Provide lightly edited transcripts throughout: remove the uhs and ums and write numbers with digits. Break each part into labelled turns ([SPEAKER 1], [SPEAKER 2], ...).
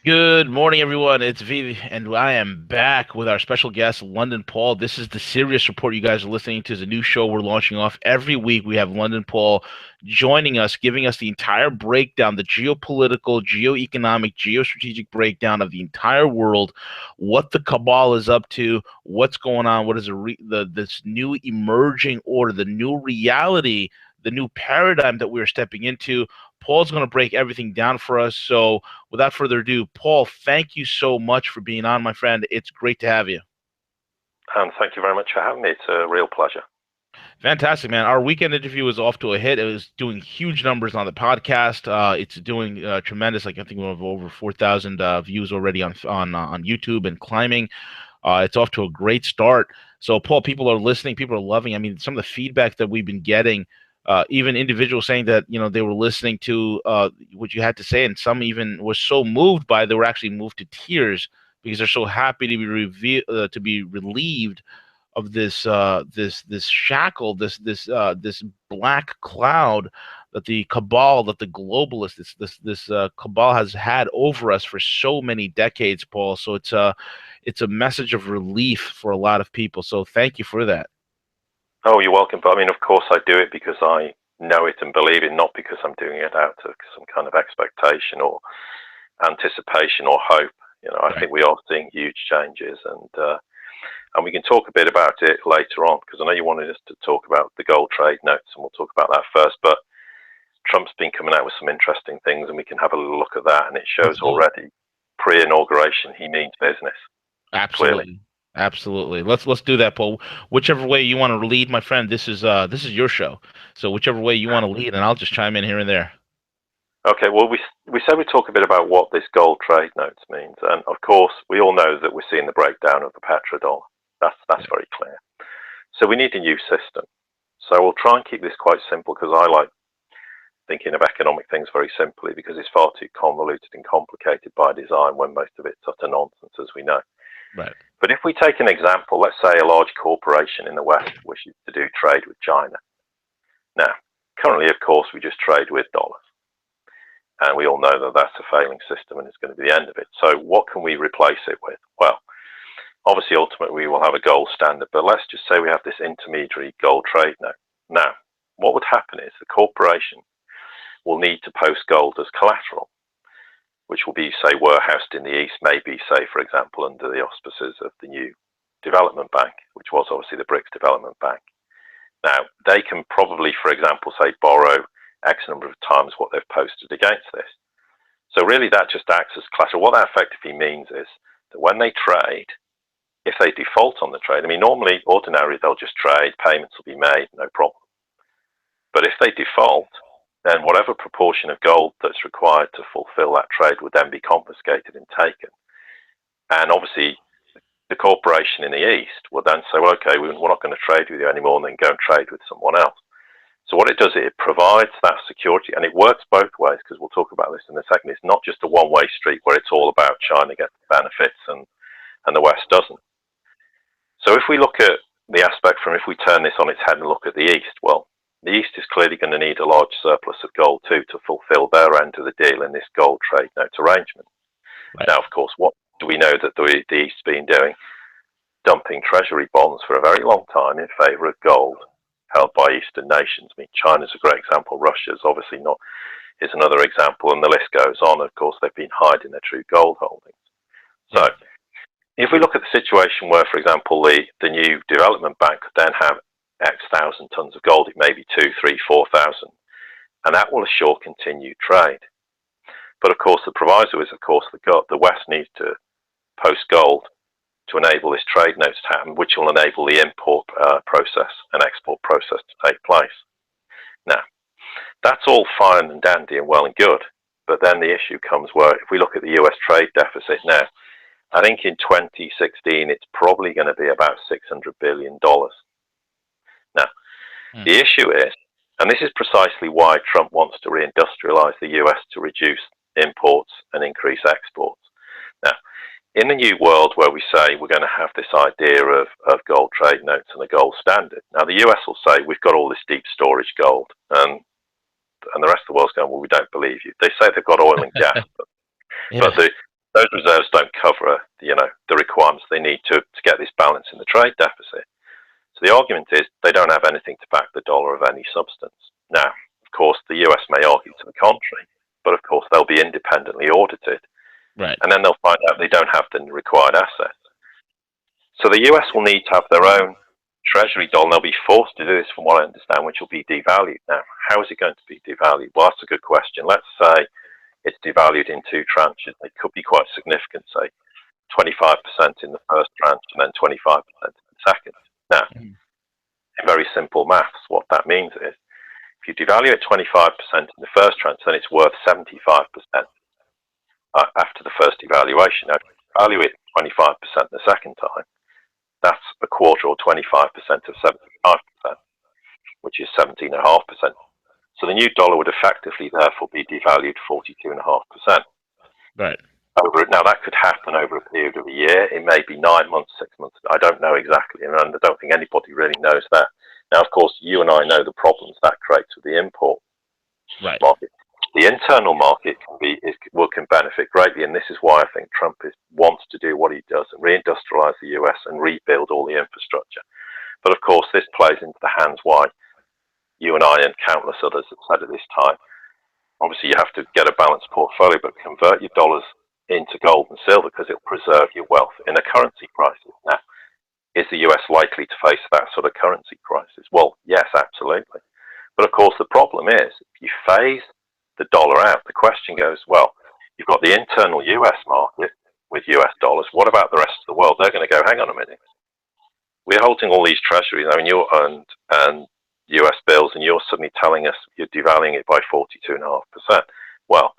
[SPEAKER 1] Good morning, everyone. It's Vivi, and I am back with our special guest, London Paul. This is the Sirius Report you guys are listening to. It's a new show we're launching off every week. We have London Paul joining us, giving us the entire breakdown, the geopolitical, geoeconomic, geostrategic breakdown of the entire world, what the cabal is up to, what's going on, what is this new emerging order, the new reality, the new paradigm that we're stepping into. Paul's going to break everything down for us. So, without further ado, Paul, thank you so much for being on, my friend. It's great to have you.
[SPEAKER 2] And thank you very much for having me. It's a real pleasure.
[SPEAKER 1] Fantastic, man. Our weekend interview was off to a hit. It was doing huge numbers on the podcast. It's doing tremendous. Like I think we have over 4,000 views already on YouTube and climbing. It's off to a great start. So, Paul, people are listening. People are loving. I mean, some of the feedback that we've been getting, even individuals saying that they were listening to what you had to say, and some even were so moved by they were actually moved to tears because they're so happy to to be relieved of this shackle, this black cloud that the cabal, that the globalists, this cabal has had over us for so many decades, Paul. So it's a message of relief for a lot of people. So thank you for that.
[SPEAKER 2] Oh, you're welcome. But I mean, of course, I do it because I know it and believe it, not because I'm doing it out of some kind of expectation or anticipation or hope. I
[SPEAKER 1] Right.
[SPEAKER 2] think we are seeing huge changes, and we can talk a bit about it later on because I know you wanted us to talk about the gold trade notes, and we'll talk about that first. But Trump's been coming out with some interesting things, and we can have a little look at that, and it shows
[SPEAKER 1] Absolutely.
[SPEAKER 2] already pre-inauguration he means business clearly.
[SPEAKER 1] Absolutely. Absolutely. Let's do that, Paul. Whichever way you want to lead, my friend, this is your show. So whichever way you want to lead, and I'll just chime in here and there.
[SPEAKER 2] Okay, well, we said we'd talk a bit about what this gold trade notes means, and of course, we all know that we're seeing the breakdown of the petrodollar. That's very clear. So we need a new system. So we'll try and keep this quite simple because I like thinking of economic things very simply because it's far too convoluted and complicated by design when most of it's utter nonsense, as we know.
[SPEAKER 1] Right.
[SPEAKER 2] But if we take an example, let's say a large corporation in the West wishes to do trade with China. Now, currently, of course, we just trade with dollars. And we all know that that's a failing system and it's going to be the end of it. So what can we replace it with? Well, obviously, ultimately, we will have a gold standard, but let's just say we have this intermediary gold trade note. Now, what would happen is the corporation will need to post gold as collateral, which will be, say, warehoused in the East, maybe, say, for example, under the auspices of the new development bank, which was obviously the BRICS Development Bank. Now, they can probably, for example, say, borrow X number of times what they've posted against this. So really that just acts as collateral. What that effectively means is that when they trade, if they default on the trade, I mean, normally, ordinarily, they'll just trade, payments will be made, no problem. But if they default, then whatever proportion of gold that's required to fulfill that trade would then be confiscated and taken. And obviously, the corporation in the East will then say, well, okay, we're not going to trade with you anymore, and then go and trade with someone else. So what it does, it provides that security, and it works both ways, because we'll talk about this in a second. It's not just a one-way street where it's all about China getting benefits and the West doesn't. So if we look at the aspect from, if we turn this on its head and look at the East, well, the East is clearly going to need a large surplus of gold too to fulfill their end of the deal in this gold trade note arrangement.
[SPEAKER 1] Right.
[SPEAKER 2] Now, of course, what do we know that the East's been doing? Dumping treasury bonds for a very long time in favour of gold held by Eastern nations. I mean, China's a great example. Russia's obviously not, is another example, and the list goes on. Of course, they've been hiding their true gold holdings. So,
[SPEAKER 1] Yeah.
[SPEAKER 2] if we look at the situation where, for example, the new development bank could then have X thousand tons of gold, it may be 2, 3, 4,000, and that will assure continued trade. But of course, the proviso is, of course, the West needs to post gold to enable this trade notes to happen, which will enable the import process and export process to take place. Now, that's all fine and dandy and well and good, but then the issue comes where if we look at the US trade deficit now, I think in 2016 it's probably going to be about $600 billion. Now,
[SPEAKER 1] Hmm.
[SPEAKER 2] the issue is, and this is precisely why Trump wants to reindustrialize the US to reduce imports and increase exports. Now, in the new world where we say we're going to have this idea of gold trade notes and a gold standard, now the US will say we've got all this deep storage gold, and the rest of the world's going, well, we don't believe you. They say they've got oil and gas, but
[SPEAKER 1] Yeah.
[SPEAKER 2] those reserves don't cover, the requirements they need to get this balance in the trade deficit. So the argument is they don't have anything to back the dollar of any substance. Now, of course, the US may argue to the contrary, but of course they'll be independently audited,
[SPEAKER 1] Right.
[SPEAKER 2] and then they'll find out they don't have the required assets. So the US will need to have their own treasury dollar, and they'll be forced to do this, from what I understand, which will be devalued. Now, how is it going to be devalued? Well, that's a good question. Let's say it's devalued in two tranches. It could be quite significant, say 25% in the first tranche and then 25% in the second. Now, in very simple maths, what that means is if you devalue it 25% in the first tranche, then it's worth 75% after the first devaluation. Now, if you value it 25% the second time, that's a quarter or 25% of 75%, which is 17.5%. So the new dollar would effectively, therefore, be devalued 42.5%.
[SPEAKER 1] Right.
[SPEAKER 2] Now, that could happen over a period of a year. It may be 9 months, 6 months. I don't know exactly, and I don't think anybody really knows that. Now, of course, you and I know the problems that creates with the import market. The internal market can benefit greatly, and this is why I think Trump wants to do what he does and reindustrialize the US and rebuild all the infrastructure. But of course, this plays into the hands why you and I and countless others have said at this time. Obviously, you have to get a balanced portfolio, but convert your dollars into gold and silver because it'll preserve your wealth in a currency crisis. Now, is the US likely to face that sort of currency crisis? Well, yes, absolutely. But of course, the problem is if you phase the dollar out, the question goes, well, you've got the internal US market with US dollars. What about the rest of the world? They're going to go, hang on a minute. We're holding all these treasuries, and US bills, and you're suddenly telling us you're devaluing it by 42.5%. Well,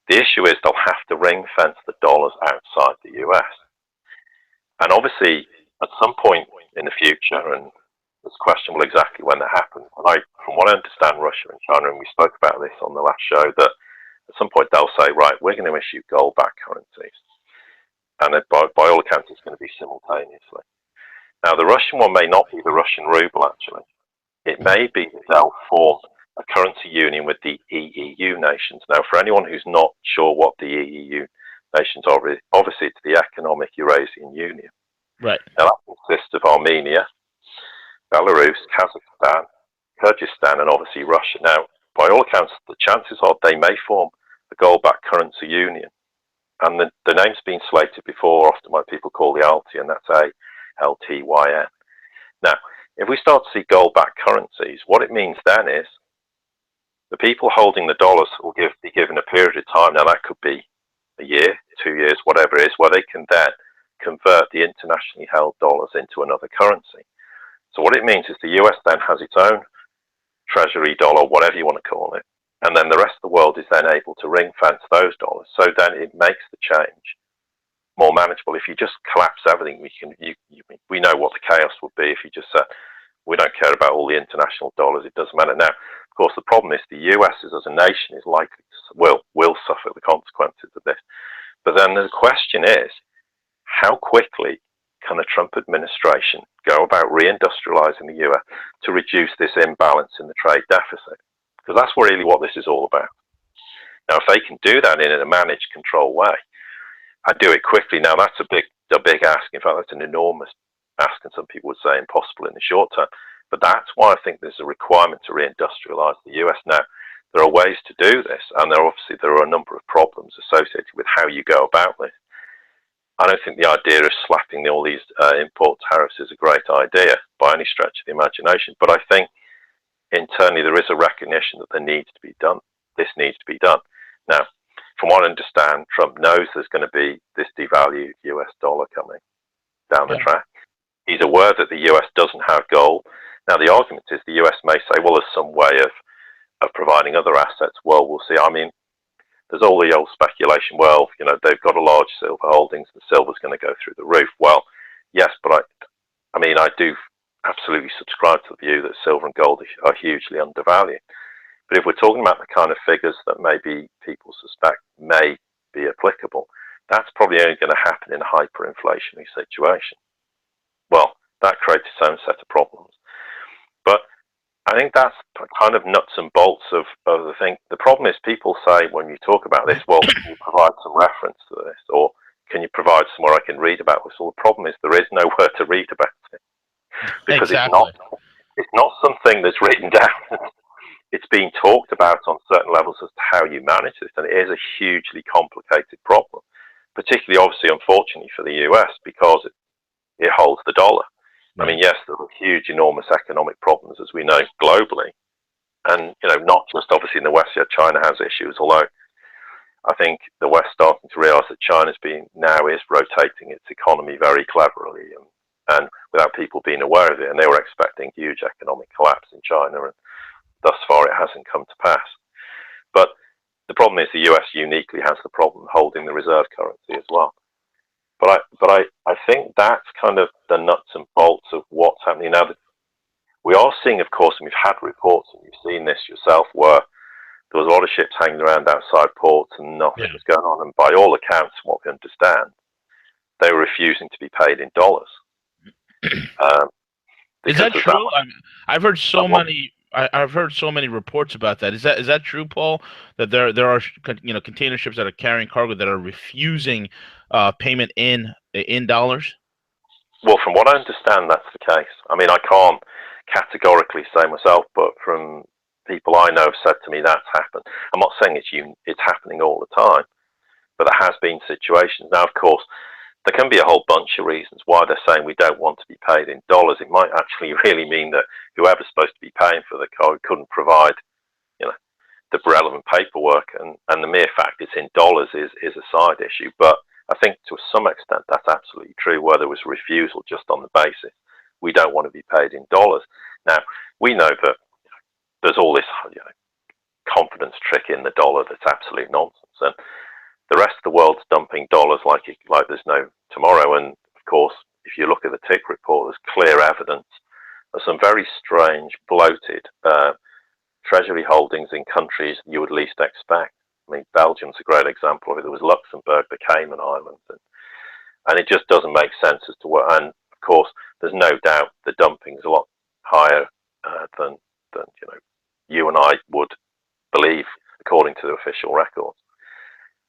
[SPEAKER 2] the issue is they'll have to ring fence the dollars outside the US. And obviously, at some point in the future, and it's questionable exactly when that happens, and from what I understand, Russia and China, and we spoke about this on the last show, that at some point they'll say, right, we're going to issue gold-backed currencies. And by all accounts, it's going to be simultaneously. Now, the Russian one may not be the Russian ruble, actually. It may be that they'll form a currency union with the EEU nations. Now, for anyone who's not sure what the EEU nations are, obviously it's the Economic Eurasian Union.
[SPEAKER 1] Right.
[SPEAKER 2] Now, that consists of Armenia, Belarus, Kazakhstan, Kyrgyzstan, and obviously Russia. Now, by all accounts, the chances are they may form a gold-backed currency union. And the name's been slated before, often what people call the ALTY, and that's ALTYN. Now, if we start to see gold-backed currencies, what it means then is the people holding the dollars will be given a period of time. Now, that could be a year, 2 years, whatever it is, where they can then convert the internationally held dollars into another currency. So what it means is the US then has its own treasury dollar, whatever you want to call it, and then the rest of the world is then able to ring fence those dollars. So then it makes the change more manageable. If you just collapse everything, we know what the chaos would be if you just said, we don't care about all the international dollars, it doesn't matter. Now, of course, the problem is the US as a nation is likely to, will suffer the consequences of this. But then the question is, how quickly can the Trump administration go about reindustrializing the US to reduce this imbalance in the trade deficit? Because that's really what this is all about. Now, if they can do that in a managed, controlled way, and do it quickly, now that's a big ask. In fact, that's an enormous ask, and some people would say impossible in the short term. But that's why I think there's a requirement to reindustrialize the US. Now, there are ways to do this, and there are a number of problems associated with how you go about this. I don't think the idea of slapping all these import tariffs is a great idea by any stretch of the imagination. But I think internally there is a recognition that this needs to be done. Now, from what I understand, Trump knows there's going to be this devalued US dollar coming down the track. He's aware that the US doesn't have gold. Now, the argument is the US may say, well, there's some way of providing other assets. Well, we'll see. I mean, there's all the old speculation, well, they've got a large silver holdings, the silver's going to go through the roof. Well, yes, but I do absolutely subscribe to the view that silver and gold are hugely undervalued. But if we're talking about the kind of figures that maybe people suspect may be applicable, that's probably only going to happen in a hyperinflationary situation. Well, that creates its own set of problems. But I think that's kind of nuts and bolts of the thing. The problem is people say when you talk about this, well, can you provide some reference to this? Or can you provide somewhere I can read about this? Well, the problem is there is nowhere to read about it because
[SPEAKER 1] Exactly.
[SPEAKER 2] it's not something that's written down. It's being talked about on certain levels as to how you manage this, and it is a hugely complicated problem, particularly, obviously, unfortunately for the US, because it holds the dollar. I
[SPEAKER 1] Right.
[SPEAKER 2] mean, yes, there are huge, enormous economic problems, as we know, globally, and not just obviously in the West. Yeah, China has issues, although I think the West starting to realise that China's now is rotating its economy very cleverly, and without people being aware of it, and they were expecting huge economic collapse in China, and thus far it hasn't come to pass. But the problem is the US uniquely has the problem holding the reserve currency as well. But I think that's kind of the nuts and bolts of what's happening now. We are seeing, of course, and we've had reports, and you've seen this yourself, where there was a lot of ships hanging around outside ports and nothing
[SPEAKER 1] Yeah.
[SPEAKER 2] was going on. And by all accounts, from what we understand, they were refusing to be paid in dollars.
[SPEAKER 1] Is
[SPEAKER 2] Because
[SPEAKER 1] that
[SPEAKER 2] there's that
[SPEAKER 1] true?
[SPEAKER 2] much.
[SPEAKER 1] I've heard so
[SPEAKER 2] What,
[SPEAKER 1] many. I've heard so many reports about that. Is that true, Paul? That there are container ships that are carrying cargo that are refusing payment in dollars.
[SPEAKER 2] well, from what I understand, that's the case. I mean, I can't categorically say myself, but from people I know have said to me that's happened. I'm not saying it's happening all the time, but there has been situations. Now, of course, there can be a whole bunch of reasons why they're saying we don't want to be paid in dollars. It might actually really mean that whoever's supposed to be paying for the car couldn't provide, you know, the relevant paperwork, and the mere fact it's in dollars is a side issue. But I think to some extent that's absolutely true, where there was refusal just on the basis we don't want to be paid in dollars. Now, we know that there's all this confidence trick in the dollar that's absolute nonsense, and the rest of the world's dumping dollars like there's no tomorrow. And of course, if you look at the tick report, there's clear evidence of some very strange, bloated treasury holdings in countries you would least expect. I mean, Belgium's a great example of it. There was Luxembourg, the Cayman Islands, and it just doesn't make sense as to what. And of course, there's no doubt the dumping is a lot higher than you and I would believe, according to the official records.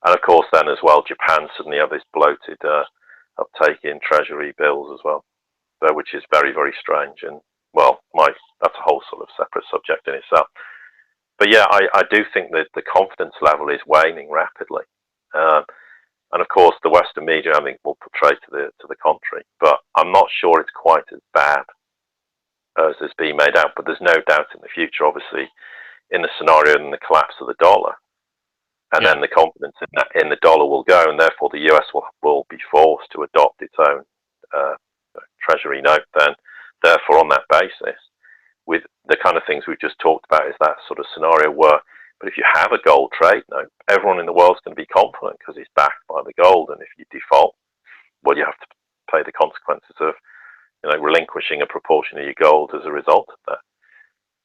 [SPEAKER 2] And of course, then as well, Japan suddenly have this bloated uptake in treasury bills as well, which is very, very strange. And well, that's a whole sort of separate subject in itself. But yeah, I do think that the confidence level is waning rapidly. And of course, the Western media, I think, will portray to the contrary. But I'm not sure it's quite as bad as is being made out. But there's no doubt in the future, obviously, in the scenario and the collapse of the dollar, and
[SPEAKER 1] Yeah.
[SPEAKER 2] then the confidence in the dollar will go, and therefore the US will be forced to adopt its own treasury note. Then, therefore, on that basis, with the kind of things we've just talked about, is that sort of scenario where, but if you have a gold trade note, everyone in the world's going to be confident because it's backed by the gold, and if you default, well, you have to pay the consequences of relinquishing a proportion of your gold as a result of that.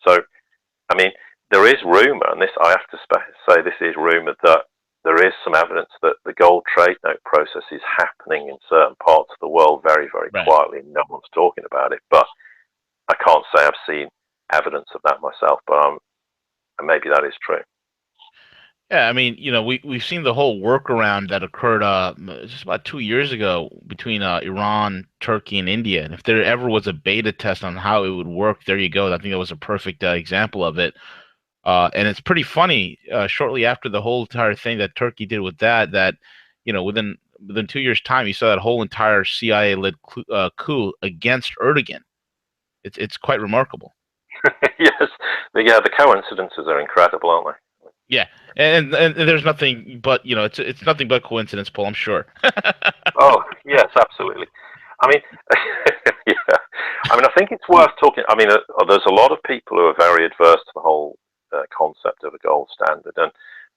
[SPEAKER 2] So, I mean, there is rumour, and this I have to say this is rumour, that there is some evidence that the gold trade note process is happening in certain parts of the world very, very
[SPEAKER 1] Right.
[SPEAKER 2] quietly. No one's talking about it, but I can't say I've seen evidence of that myself, but maybe that is true.
[SPEAKER 1] Yeah, I mean, we've seen the whole workaround that occurred just about 2 years ago between Iran, Turkey, and India. And if there ever was a beta test on how it would work, there you go. I think that was a perfect example of it. And it's pretty funny. Shortly after the whole entire thing that Turkey did with that within 2 years' time, you saw that whole entire CIA-led coup against Erdogan. It's quite remarkable.
[SPEAKER 2] Yes, yeah, the coincidences are incredible, aren't they?
[SPEAKER 1] Yeah, and there's nothing but it's nothing but coincidence, Paul. I'm sure.
[SPEAKER 2] Oh, yes, absolutely. I mean, yeah. I mean, I think it's worth talking. I mean, there's a lot of people who are very adverse to the whole concept of a gold standard, and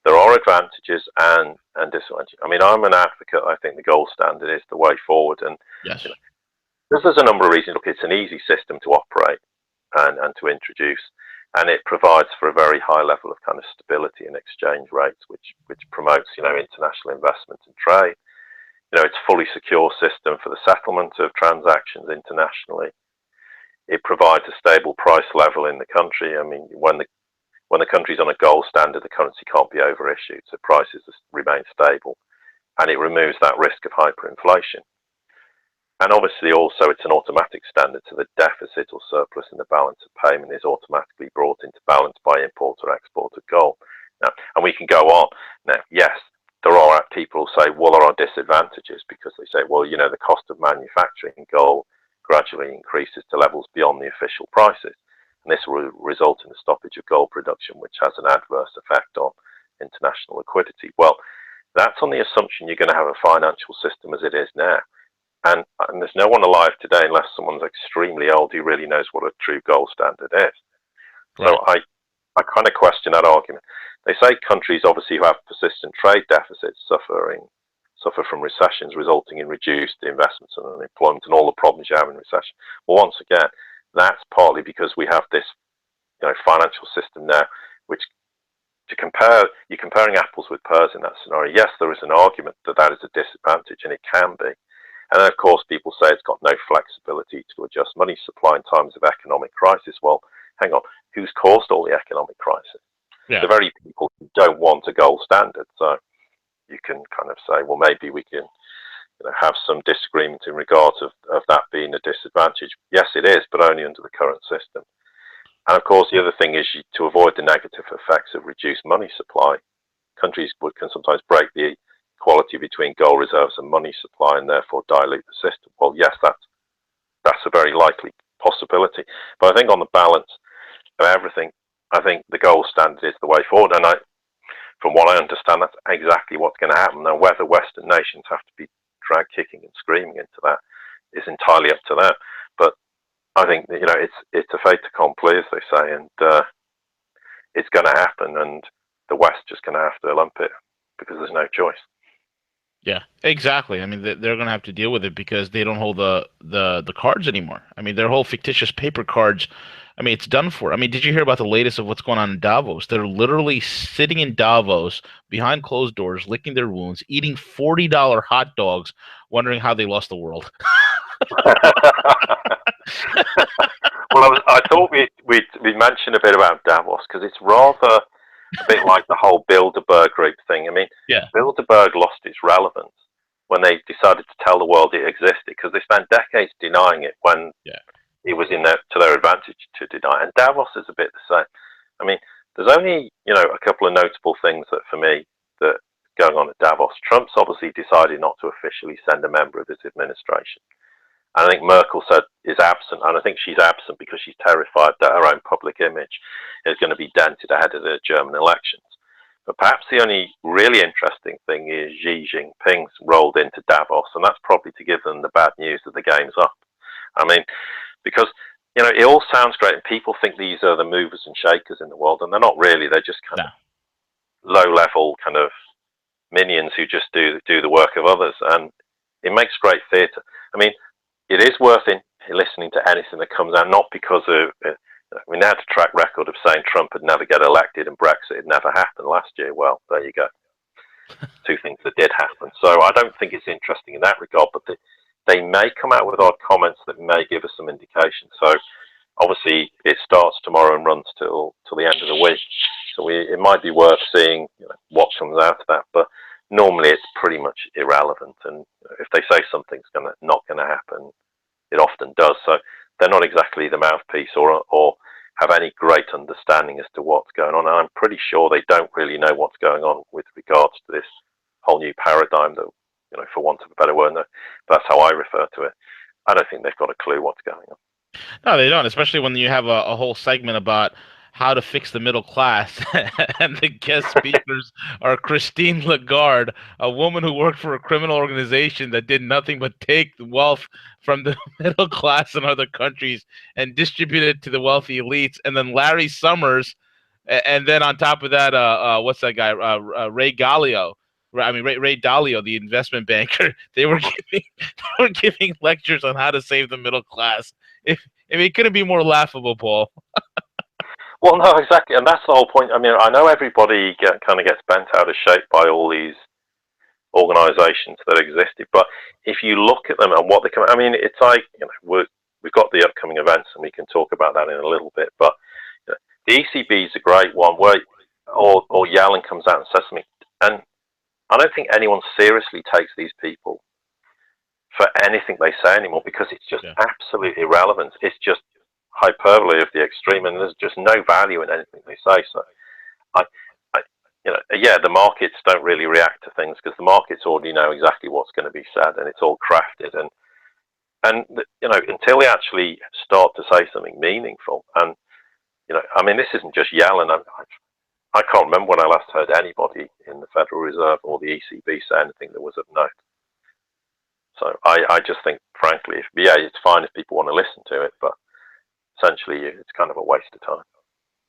[SPEAKER 2] there are advantages and disadvantages. I mean, I'm an advocate. I think the gold standard is the way forward, and
[SPEAKER 1] Yes.
[SPEAKER 2] there's a number of reasons. Look, it's an easy system to operate and to introduce, and it provides for a very high level of kind of stability in exchange rates, which promotes international investment and trade. It's a fully secure system for the settlement of transactions internationally. It provides a stable price level in the country. I mean, when the country's on a gold standard, the currency can't be overissued, so prices remain stable. and it removes that risk of hyperinflation. And obviously also it's an automatic standard, so the deficit or surplus in the balance of payment is automatically brought into balance by import or export of gold. Now, and we can go on. Now, yes, there are people who say, well, there are disadvantages, because they say, well, you know, the cost of manufacturing gold gradually increases to levels beyond the official prices. And this will result in the stoppage of gold production, which has an adverse effect on international liquidity. Well, that's on the assumption you're going to have a financial system as it is now. And there's no one alive today, unless someone's extremely old, who really knows what a true gold standard is. Right. So I kind of question that argument. They say countries, obviously, who have persistent trade deficits suffer from recessions, resulting in reduced investments and unemployment and all the problems you have in recession. Well, once again, that's partly because we have this, you know, financial system now, which you're comparing apples with pears in that scenario. Yes, there is an argument that that is a disadvantage, and it can be. And then, of course, people say it's got no flexibility to adjust money supply in times of economic crisis. Well, hang on, who's caused all the economic crisis? Yeah. The very people who don't want a gold standard. So you can kind of say, well, maybe we can, you know, have some disagreement in regards of that being a disadvantage. Yes, it is, but only under the current system. And of course, the other thing is, to avoid the negative effects of reduced money supply, countries can sometimes break the equality between gold reserves and money supply, and therefore dilute the system. Well, yes, that's a very likely possibility. But I think on the balance of everything, I think the gold standard is the way forward. And from what I understand, that's exactly what's going to happen. Now, whether Western nations have to be dragged kicking and screaming into that is entirely up to them. But I think that, you know, it's a fait accompli, as they say, and it's going to happen, and the West just going to have to lump it, because there's no choice.
[SPEAKER 1] Yeah, exactly. I mean, they're going to have to deal with it, because they don't hold the cards anymore. I mean, their whole fictitious paper cards, I mean, it's done for. I mean, did you hear about the latest of what's going on in Davos? They're literally sitting in Davos behind closed doors, licking their wounds, eating $40 hot dogs, wondering how they lost the world.
[SPEAKER 2] Well, I thought we'd mention a bit about Davos, because it's rather a bit like the whole Bilderberg group thing. I mean, yeah. Bilderberg lost its relevance when they decided to tell the world it existed, because they spent decades denying it when it was to their advantage to deny. And Davos is a bit the same. I mean, there's only, you know, a couple of notable things that, for me, that going on at Davos. Trump's obviously decided not to officially send a member of his administration. And I think Merkel is absent, and I think she's absent because she's terrified that her own public image is going to be dented ahead of the German elections. But perhaps the only really interesting thing is Xi Jinping's rolled into Davos, and that's probably to give them the bad news that the game's up. I mean, because, you know, it all sounds great, and people think these are the movers and shakers in the world, and they're not really. They're just kind of low-level kind of minions who just do the work of others, and it makes great theatre. I mean, it is worth listening to anything that comes out, not because of, I mean, they had a track record of saying Trump would never get elected and Brexit had never happened last year. Well, there you go. Two things that did happen. So I don't think it's interesting in that regard, but they may come out with odd comments that may give us some indication. So obviously it starts tomorrow and runs till the end of the week. So it might be worth seeing, you know, what comes out of that. But normally it's pretty much irrelevant, and if they say something's not going to happen, it often does. So they're not exactly the mouthpiece or have any great understanding as to what's going on. And I'm pretty sure they don't really know what's going on with regards to this whole new paradigm that, you know, for want of a better word, that's how I refer to it. I don't think they've got a clue what's going on.
[SPEAKER 1] No, they don't, especially when you have a whole segment about how to fix the middle class, and the guest speakers are Christine Lagarde, a woman who worked for a criminal organization that did nothing but take the wealth from the middle class in other countries and distribute it to the wealthy elites, and then Larry Summers, and then on top of that, what's that guy, Ray Dalio, the investment banker. They were giving lectures on how to save the middle class. If it couldn't be more laughable, Paul.
[SPEAKER 2] Well, no, exactly, and that's the whole point. I mean, I know everybody kind of gets bent out of shape by all these organisations that existed, but if you look at them and what they come, I mean, it's like, you know, we've got the upcoming events, and we can talk about that in a little bit. But you know, the ECB is a great one, or Yellen comes out and says something, and I don't think anyone seriously takes these people for anything they say anymore, because it's just
[SPEAKER 1] Yeah.
[SPEAKER 2] absolutely irrelevant. It's just hyperbole of the extreme, and there's just no value in anything they say. So I, I yeah, the markets don't really react to things because the markets already know exactly what's going to be said, and it's all crafted. And until they actually start to say something meaningful, and I mean, this isn't just yelling. I can't remember when I last heard anybody in the Federal Reserve or the ECB say anything that was of note. So I just think, frankly, it's fine if people want to listen to it, but essentially it's kind of a waste of time.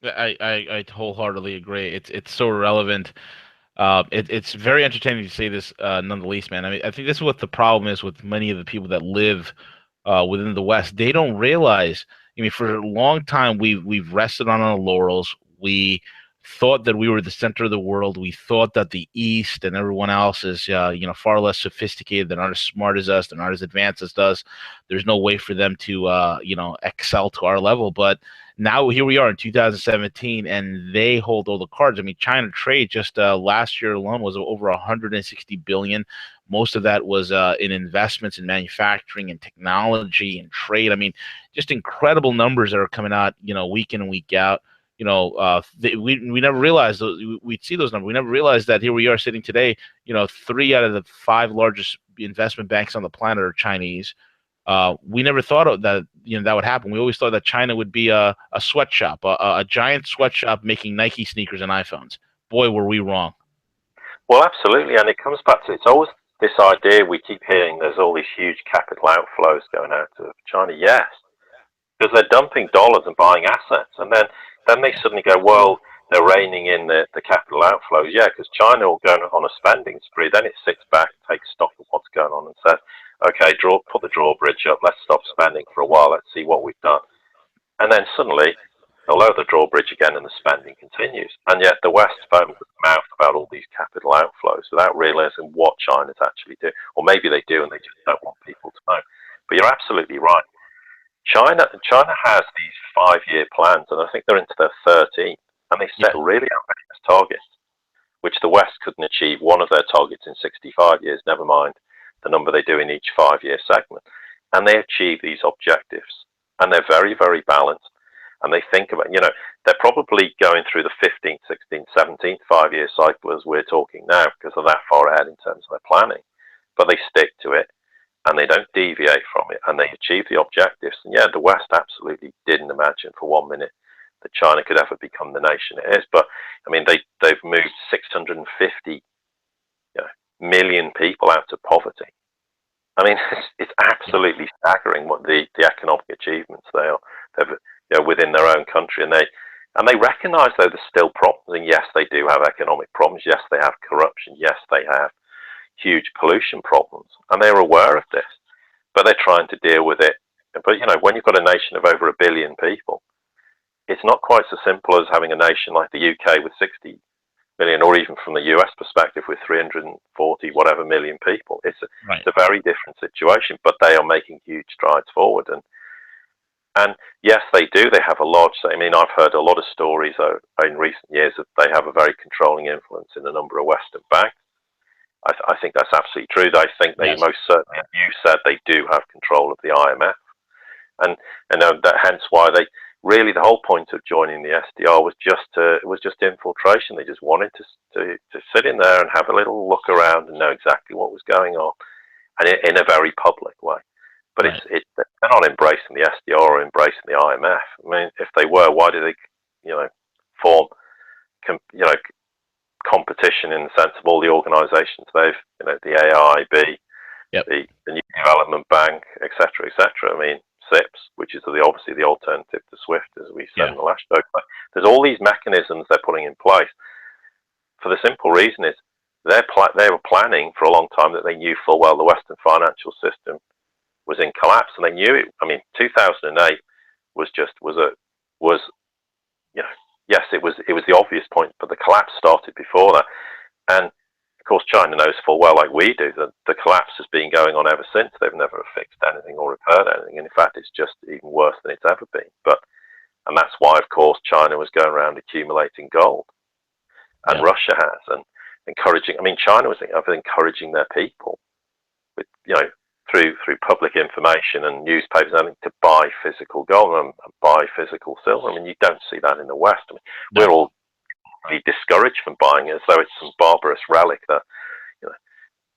[SPEAKER 1] I wholeheartedly agree. It's so irrelevant. It's very entertaining to say this, nonetheless, man. I mean, I think this is what the problem is with many of the people that live within the West. They don't realize. I mean, for a long time, we've rested on our laurels. We thought that we were the center of the world. We thought that the East and everyone else is, far less sophisticated. They're not as smart as us. They're not as advanced as us. There's no way for them to, excel to our level. But now here we are in 2017, and they hold all the cards. I mean, China trade just last year alone was over 160 billion. Most of that was in investments in manufacturing and technology and trade. I mean, just incredible numbers that are coming out, week in and week out. We never realized we'd see those numbers. We never realized that here we are sitting today. 3 out of the 5 largest investment banks on the planet are Chinese. We never thought of that, that would happen. We always thought that China would be a sweatshop, a giant sweatshop making Nike sneakers and iPhones. Boy, were we wrong.
[SPEAKER 2] Well, absolutely, and it comes back to, it's always this idea we keep hearing. There's all these huge capital outflows going out of China. Yes, because they're dumping dollars and buying assets, and then they suddenly go, well, they're reining in the capital outflows. Yeah, because China will go on a spending spree. Then it sits back, takes stock of what's going on, and says, okay, put the drawbridge up. Let's stop spending for a while. Let's see what we've done. And then suddenly they'll lower the drawbridge again, and the spending continues. And yet the West foams at the mouth about all these capital outflows without realizing what China's actually doing. Or maybe they do, and they just don't want people to know. But you're absolutely right. China has these 5-year plans, and I think they're into their 13th, and they set
[SPEAKER 1] Yeah,
[SPEAKER 2] really ambitious targets, which the West couldn't achieve one of their targets in 65 years, never mind the number they do in each 5-year segment. And they achieve these objectives, and they're very, very balanced. And they think about, they're probably going through the 15th, 16th, 17th 5-year cycle as we're talking now, because they're that far ahead in terms of their planning. But they stick to it, and they don't deviate from it, and they achieve the objectives. And yeah, the West absolutely didn't imagine for 1 minute that China could ever become the nation it is. But I mean, they've moved 650 million people out of poverty. I mean, it's absolutely staggering what the economic achievements they are. They've, within their own country, and they recognise, though, there's still problems. And yes, they do have economic problems. Yes, they have corruption. Yes, they have huge pollution problems, and they're aware of this, but they're trying to deal with it. But when you've got a nation of over 1 billion people, it's not quite so simple as having a nation like the UK with 60 million, or even from the US perspective with 340 whatever million people. It's
[SPEAKER 1] right.
[SPEAKER 2] a very different situation, but they are making huge strides forward. And yes, they do. They have a large. I mean, I've heard a lot of stories in recent years that they have a very controlling influence in a number of Western banks. I think that's absolutely true. I think they
[SPEAKER 1] Yes.
[SPEAKER 2] most certainly, as you said, they do have control of the IMF, and that hence why they really, the whole point of joining the SDR was just infiltration. They just wanted to sit in there and have a little look around and know exactly what was going on, and in a very public way. But
[SPEAKER 1] Right.
[SPEAKER 2] they're not embracing the SDR or embracing the IMF. I mean, if they were, why do they form competition in the sense of all the organisations they've, the AIIB,
[SPEAKER 1] Yep.
[SPEAKER 2] the New Development Bank, etc., etc. I mean, SIPs, which is obviously the alternative to SWIFT, as we said
[SPEAKER 1] Yeah.
[SPEAKER 2] in the last show. But there's all these mechanisms they're putting in place for the simple reason is they were planning for a long time that they knew full well the Western financial system was in collapse, and they knew it. I mean, 2008 was yes, it was the obvious point, but the collapse started before that. And of course, China knows full well, like we do, that the collapse has been going on ever since. They've never fixed anything or repaired anything. And in fact, it's just even worse than it's ever been. And that's why, of course, China was going around accumulating gold, and
[SPEAKER 1] Yeah.
[SPEAKER 2] Russia has. And encouraging. I mean, China was encouraging their people with, through public information and newspapers and everything to buy physical gold and buy physical silver. I mean, you don't see that in the West. I mean, we're all really discouraged from buying it as though it's some barbarous relic that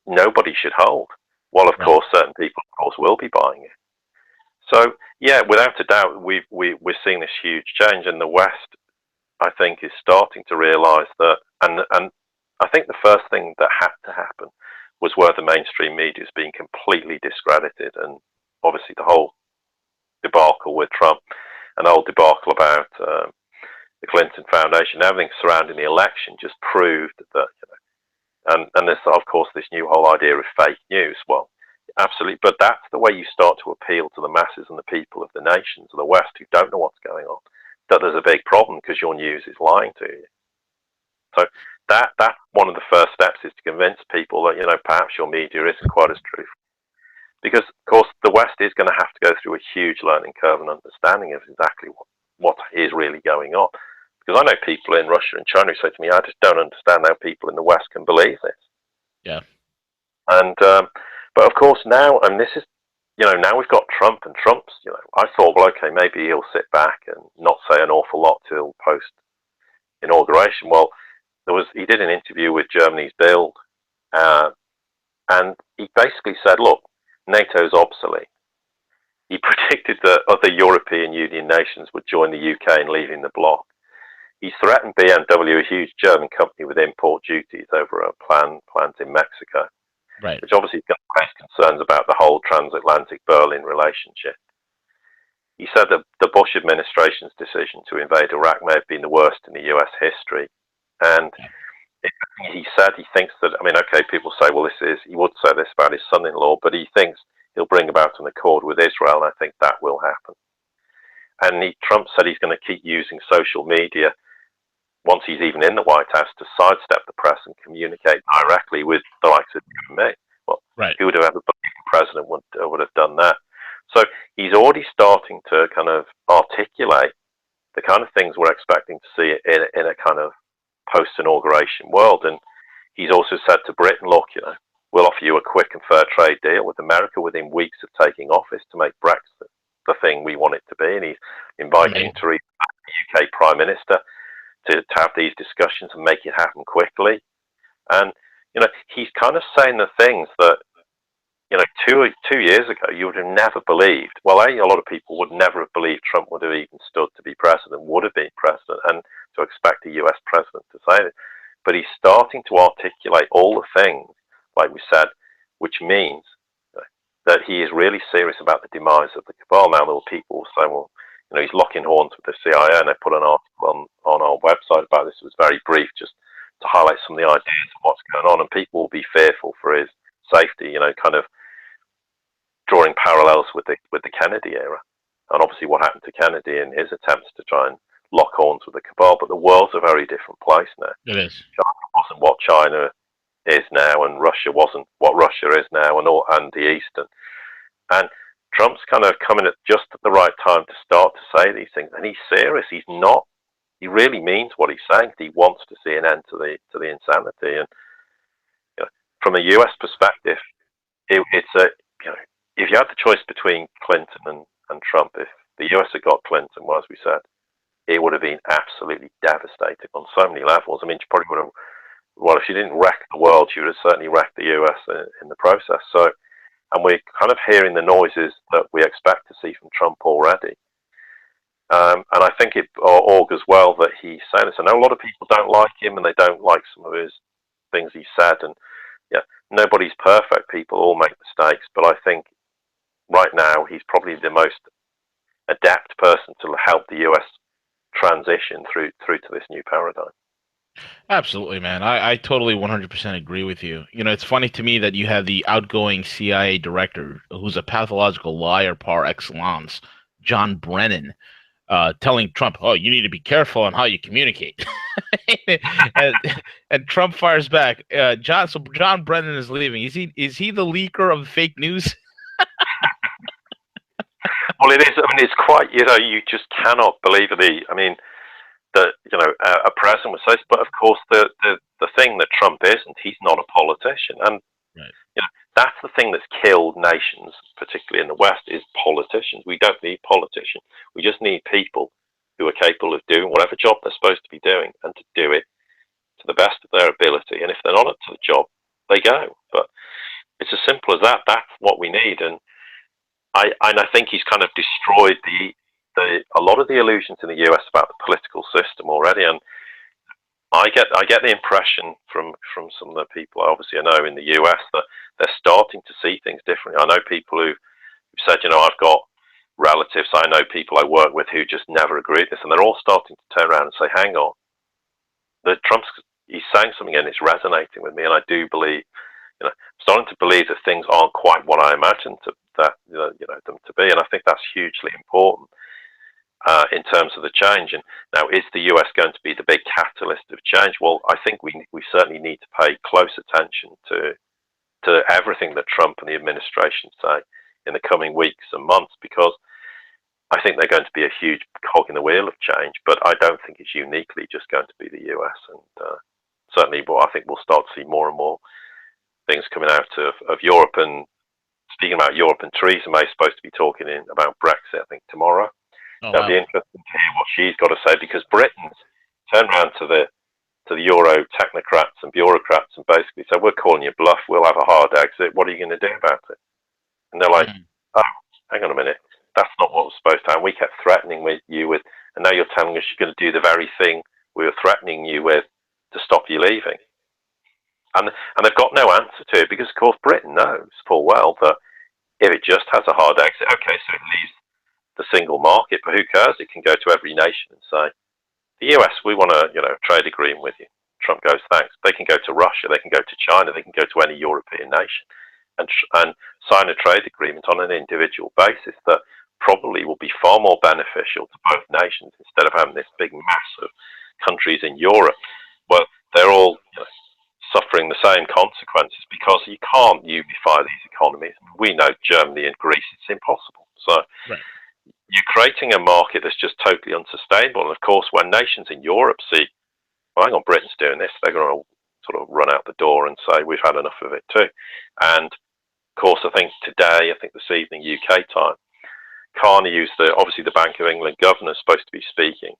[SPEAKER 2] nobody should hold. While of course certain people, of course, will be buying it. So yeah, without a doubt, we're seeing this huge change, and the West, I think, is starting to realise that. And I think the first thing that had to happen was where the mainstream media is being completely discredited, and obviously the whole debacle with Trump, and the whole debacle about the Clinton Foundation, everything surrounding the election just proved that, and this, of course, this new whole idea of fake news. Well, absolutely, but that's the way you start to appeal to the masses and the people of the nations of the West who don't know what's going on, that there's a big problem because your news is lying to you. So that's one of the first steps, is to convince people that, perhaps your media isn't quite as truthful. Because, of course, the West is going to have to go through a huge learning curve and understanding of exactly what is really going on. Because I know people in Russia and China who say to me, I just don't understand how people in the West can believe this.
[SPEAKER 1] Yeah.
[SPEAKER 2] And, but of course now, and this is, now we've got Trump, and Trump's, I thought, well, okay, maybe he'll sit back and not say an awful lot till post-inauguration. Well, he did an interview with Germany's Bild, and he basically said, look, NATO's obsolete. He predicted that other European Union nations would join the UK in leaving the bloc. He threatened BMW, a huge German company, with import duties over a plant in Mexico,
[SPEAKER 1] right,
[SPEAKER 2] which obviously is going to raise concerns about the whole transatlantic Berlin relationship. He said that the Bush administration's decision to invade Iraq may have been the worst in the US history. And he said he thinks that, I mean, okay, people say, well, he would say this about his son-in-law, but he thinks he'll bring about an accord with Israel, and I think that will happen. And Trump said he's going to keep using social media once he's even in the White House to sidestep the press and communicate directly with the likes of you and me. Well, who would have ever believed the president would have done that? So he's already starting to kind of articulate the kind of things we're expecting to see in a kind of post-inauguration world. And he's also said to Britain, look, we'll offer you a quick and fair trade deal with America within weeks of taking office to make Brexit the thing we want it to be. And he's inviting Theresa May, the UK Prime Minister, to have these discussions and make it happen quickly. And, he's kind of saying the things that, 2 years ago, you would have never believed. Well, a lot of people would never have believed Trump would have even stood to be president, would have been president, and to expect a US president to say it. But he's starting to articulate all the things, like we said, which means that he is really serious about the demise of the cabal. Now, there were people saying, well, he's locking horns with the CIA, and I put an article on our website about this. It was very brief, just to highlight some of the ideas of what's going on, and people will be fearful for his safety, kind of drawing parallels with the Kennedy era, and obviously what happened to Kennedy in his attempts to try and lock horns with the cabal. But the world's a very different place now.
[SPEAKER 1] It is.
[SPEAKER 2] China wasn't what China is now, and Russia wasn't what Russia is now, and the East. And Trump's kind of coming at just at the right time to start to say these things, and he's serious. He really means what he's saying. He wants to see an end to the insanity. And from a US perspective, it's a if you had the choice between Clinton and Trump, if the US had got Clinton, well, as we said, it would have been absolutely devastating on so many levels. I mean, she probably would have. Well, if she didn't wreck the world, she would have certainly wrecked the US in the process. So. And we're kind of hearing the noises that we expect to see from Trump already. And I think it augurs well that he's saying this. I know a lot of people don't like him, and they don't like some of his things he said. And nobody's perfect. People all make mistakes. But I think right now he's probably the most adept person to help the US transition through to this new paradigm.
[SPEAKER 1] Absolutely, man. I totally 100% agree with you. It's funny to me that you have the outgoing CIA director, who's a pathological liar par excellence, John Brennan, telling Trump, "Oh, you need to be careful on how you communicate." and Trump fires back, John Brennan is leaving. Is he the leaker of fake news?
[SPEAKER 2] Well, it is. I mean, it's quite. You just cannot believe it. I mean, that a president would say. But of course, the thing that Trump isn't, he's not a politician, and
[SPEAKER 1] Right.
[SPEAKER 2] that's the thing that's killed nations, particularly in the West, is politicians. We don't need politicians. We just need people who are capable of doing whatever job they're supposed to be doing, and to do it to the best of their ability. And if they're not up to the job, they go. But it's as simple as that. That's what we need. And I think he's kind of destroyed a lot of the illusions in the US about the political system already. And I get the impression from some of the people obviously I know in the US that they're starting to see things differently. I know people who've said, I've got relatives, I know people I work with who just never agree with this, and they're all starting to turn around and say, hang on, that he's saying something and it's resonating with me, and I do believe, I'm starting to believe that things aren't quite what I imagined them to be, and I think that's hugely important in terms of the change. And now, is the US going to be the big catalyst of change? Well, I think we certainly need to pay close attention to everything that Trump and the administration say in the coming weeks and months, because I think they're going to be a huge cog in the wheel of change. But I don't think it's uniquely just going to be the US. And certainly, I think we'll start to see more and more things coming out of Europe. And speaking about Europe, and Theresa May is supposed to be talking about Brexit, I think, tomorrow.
[SPEAKER 1] Oh,
[SPEAKER 2] That'll
[SPEAKER 1] wow.
[SPEAKER 2] be interesting to hear what she's got to say, because Britain's turned around to the Euro technocrats and bureaucrats and basically said, we're calling you bluff, we'll have a hard exit, what are you going to do about it? And they're like, oh, hang on a minute, that's not what was supposed to happen. We kept threatening you with, and now you're telling us you're going to do the very thing we were threatening you with to stop you leaving. And they've got no answer to it, because of course Britain knows full well that if it just has a hard exit, okay, so it leaves the single market, but who cares? It can go to every nation and say, the US, we want a trade agreement with you. Trump goes, thanks. They can go to Russia, they can go to China, they can go to any European nation and sign a trade agreement on an individual basis that probably will be far more beneficial to both nations, instead of having this big mass of countries in Europe. Well, they're all suffering the same consequences, because you can't unify these economies. We know Germany and Greece, it's impossible. So
[SPEAKER 1] Right.
[SPEAKER 2] you're creating a market that's just totally unsustainable. And of course, when nations in Europe see, well, hang on, Britain's doing this, they're going to sort of run out the door and say, we've had enough of it too. And of course, I think this evening, UK time, Carney obviously the Bank of England governor is supposed to be speaking,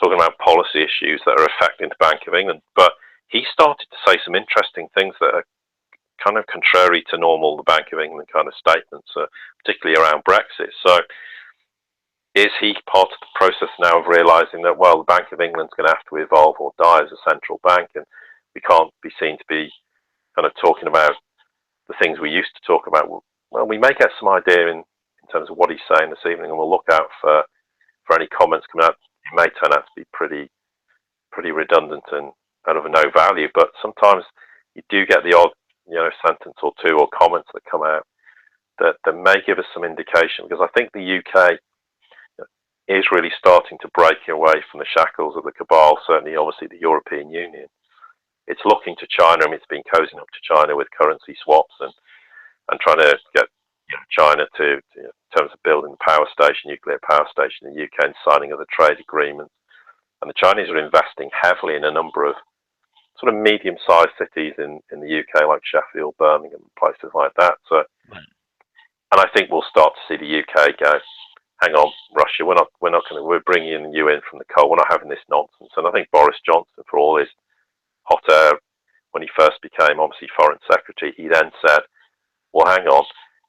[SPEAKER 2] talking about policy issues that are affecting the Bank of England. But he started to say some interesting things that are kind of contrary to normal the Bank of England kind of statements, particularly around Brexit. So is he part of the process now of realising that, well, the Bank of England's going to have to evolve or die as a central bank, and we can't be seen to be kind of talking about the things we used to talk about? Well, we may get some idea in terms of what he's saying this evening, and we'll look out for any comments coming out. It may turn out to be pretty redundant and out of no value, but sometimes you do get the odd sentence or two or comments that come out that may give us some indication, because I think the UK is really starting to break away from the shackles of the cabal, certainly obviously the European Union. It's looking to China. I mean, it's been cozying up to China with currency swaps and trying to get China to in terms of building the nuclear power station in the UK, and signing other trade agreements. And the Chinese are investing heavily in a number of sort of medium-sized cities in the UK, like Sheffield, Birmingham, places like that. So, and I think we'll start to see the UK go, hang on, Russia, we're bringing you in from the cold. We're not having this nonsense. And I think Boris Johnson, for all his hot air when he first became obviously foreign secretary, he then said, well, hang on.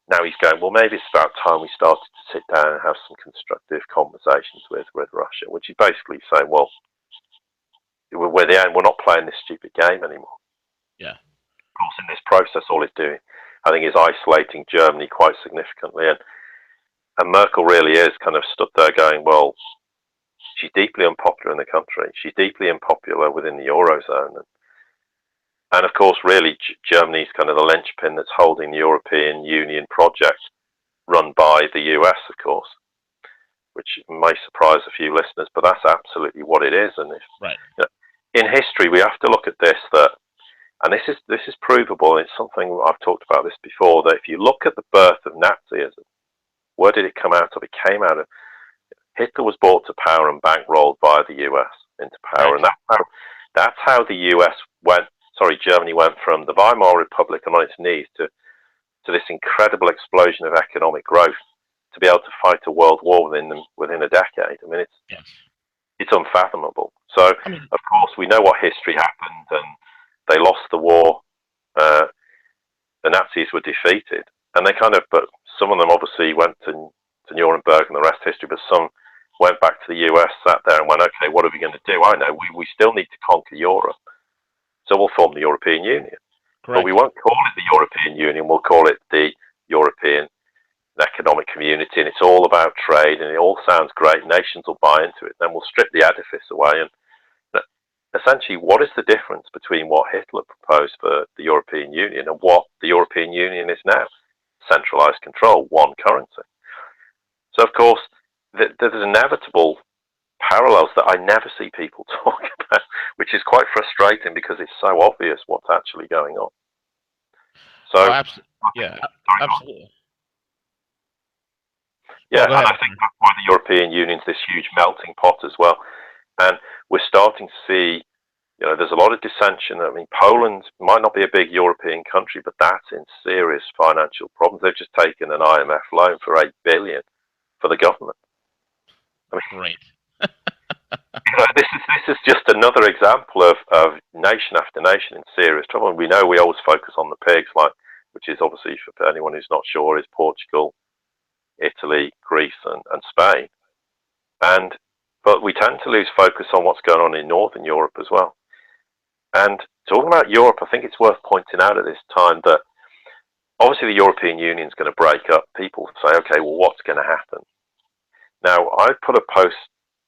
[SPEAKER 2] Now he's going, well, maybe it's about time we started to sit down and have some constructive conversations with Russia, which is basically saying, well, we're the end. We're not playing this stupid game anymore.
[SPEAKER 1] Yeah.
[SPEAKER 2] Of course, in this process, all it's doing, I think, is isolating Germany quite significantly. And Merkel really is kind of stood there going, well, she's deeply unpopular in the country. She's deeply unpopular within the Eurozone. And of course, really, Germany's kind of the linchpin that's holding the European Union project, run by the US, of course, which may surprise a few listeners, but that's absolutely what it is. And in history, we have to look at this, and this is provable. It's something I've talked about this before, that if you look at the birth of Nazism, where did it come out of? It came out of, Hitler was brought to power and bankrolled by the US. into power,
[SPEAKER 1] Right.
[SPEAKER 2] and that's how the U.S. Germany went from the Weimar Republic and on its knees to this incredible explosion of economic growth to be able to fight a world war within a decade. I mean,
[SPEAKER 1] Yes.
[SPEAKER 2] it's unfathomable. So,
[SPEAKER 1] I mean,
[SPEAKER 2] of course, we know what history happened, and they lost the war. Uh, the Nazis were defeated, and but some of them obviously went to Nuremberg and the rest history, but some went back to the US, sat there and went, okay, what are we going to do? I know, we still need to conquer Europe, so we'll form the European Union. But we
[SPEAKER 1] correct.
[SPEAKER 2] won't call it the European Union, we'll call it the European Economic Community, and it's all about trade, and it all sounds great, nations will buy into it, then we'll strip the edifice away, and essentially, what is the difference between what Hitler proposed for the European Union and what the European Union is now? Centralized control, one currency. So, of course, there's inevitable parallels that I never see people talk about, which is quite frustrating because it's so obvious what's actually going on.
[SPEAKER 1] Oh,
[SPEAKER 2] So,
[SPEAKER 1] absolutely. Yeah, absolutely.
[SPEAKER 2] yeah,
[SPEAKER 1] Well, go
[SPEAKER 2] and
[SPEAKER 1] ahead.
[SPEAKER 2] I think that's why the European Union's this huge melting pot as well. And we're starting to see, there's a lot of dissension. I mean, Poland might not be a big European country, but that's in serious financial problems. They've just taken an IMF loan for $8 billion for the government. I mean,
[SPEAKER 1] Great.
[SPEAKER 2] this is just another example of nation after nation in serious trouble. And we know we always focus on the pigs, which is obviously, for anyone who's not sure, is Portugal, Italy, Greece, and Spain. But we tend to lose focus on what's going on in Northern Europe as well. And talking about Europe, I think it's worth pointing out at this time that obviously the European Union is going to break up. People say, okay, well, what's going to happen? Now, I put a post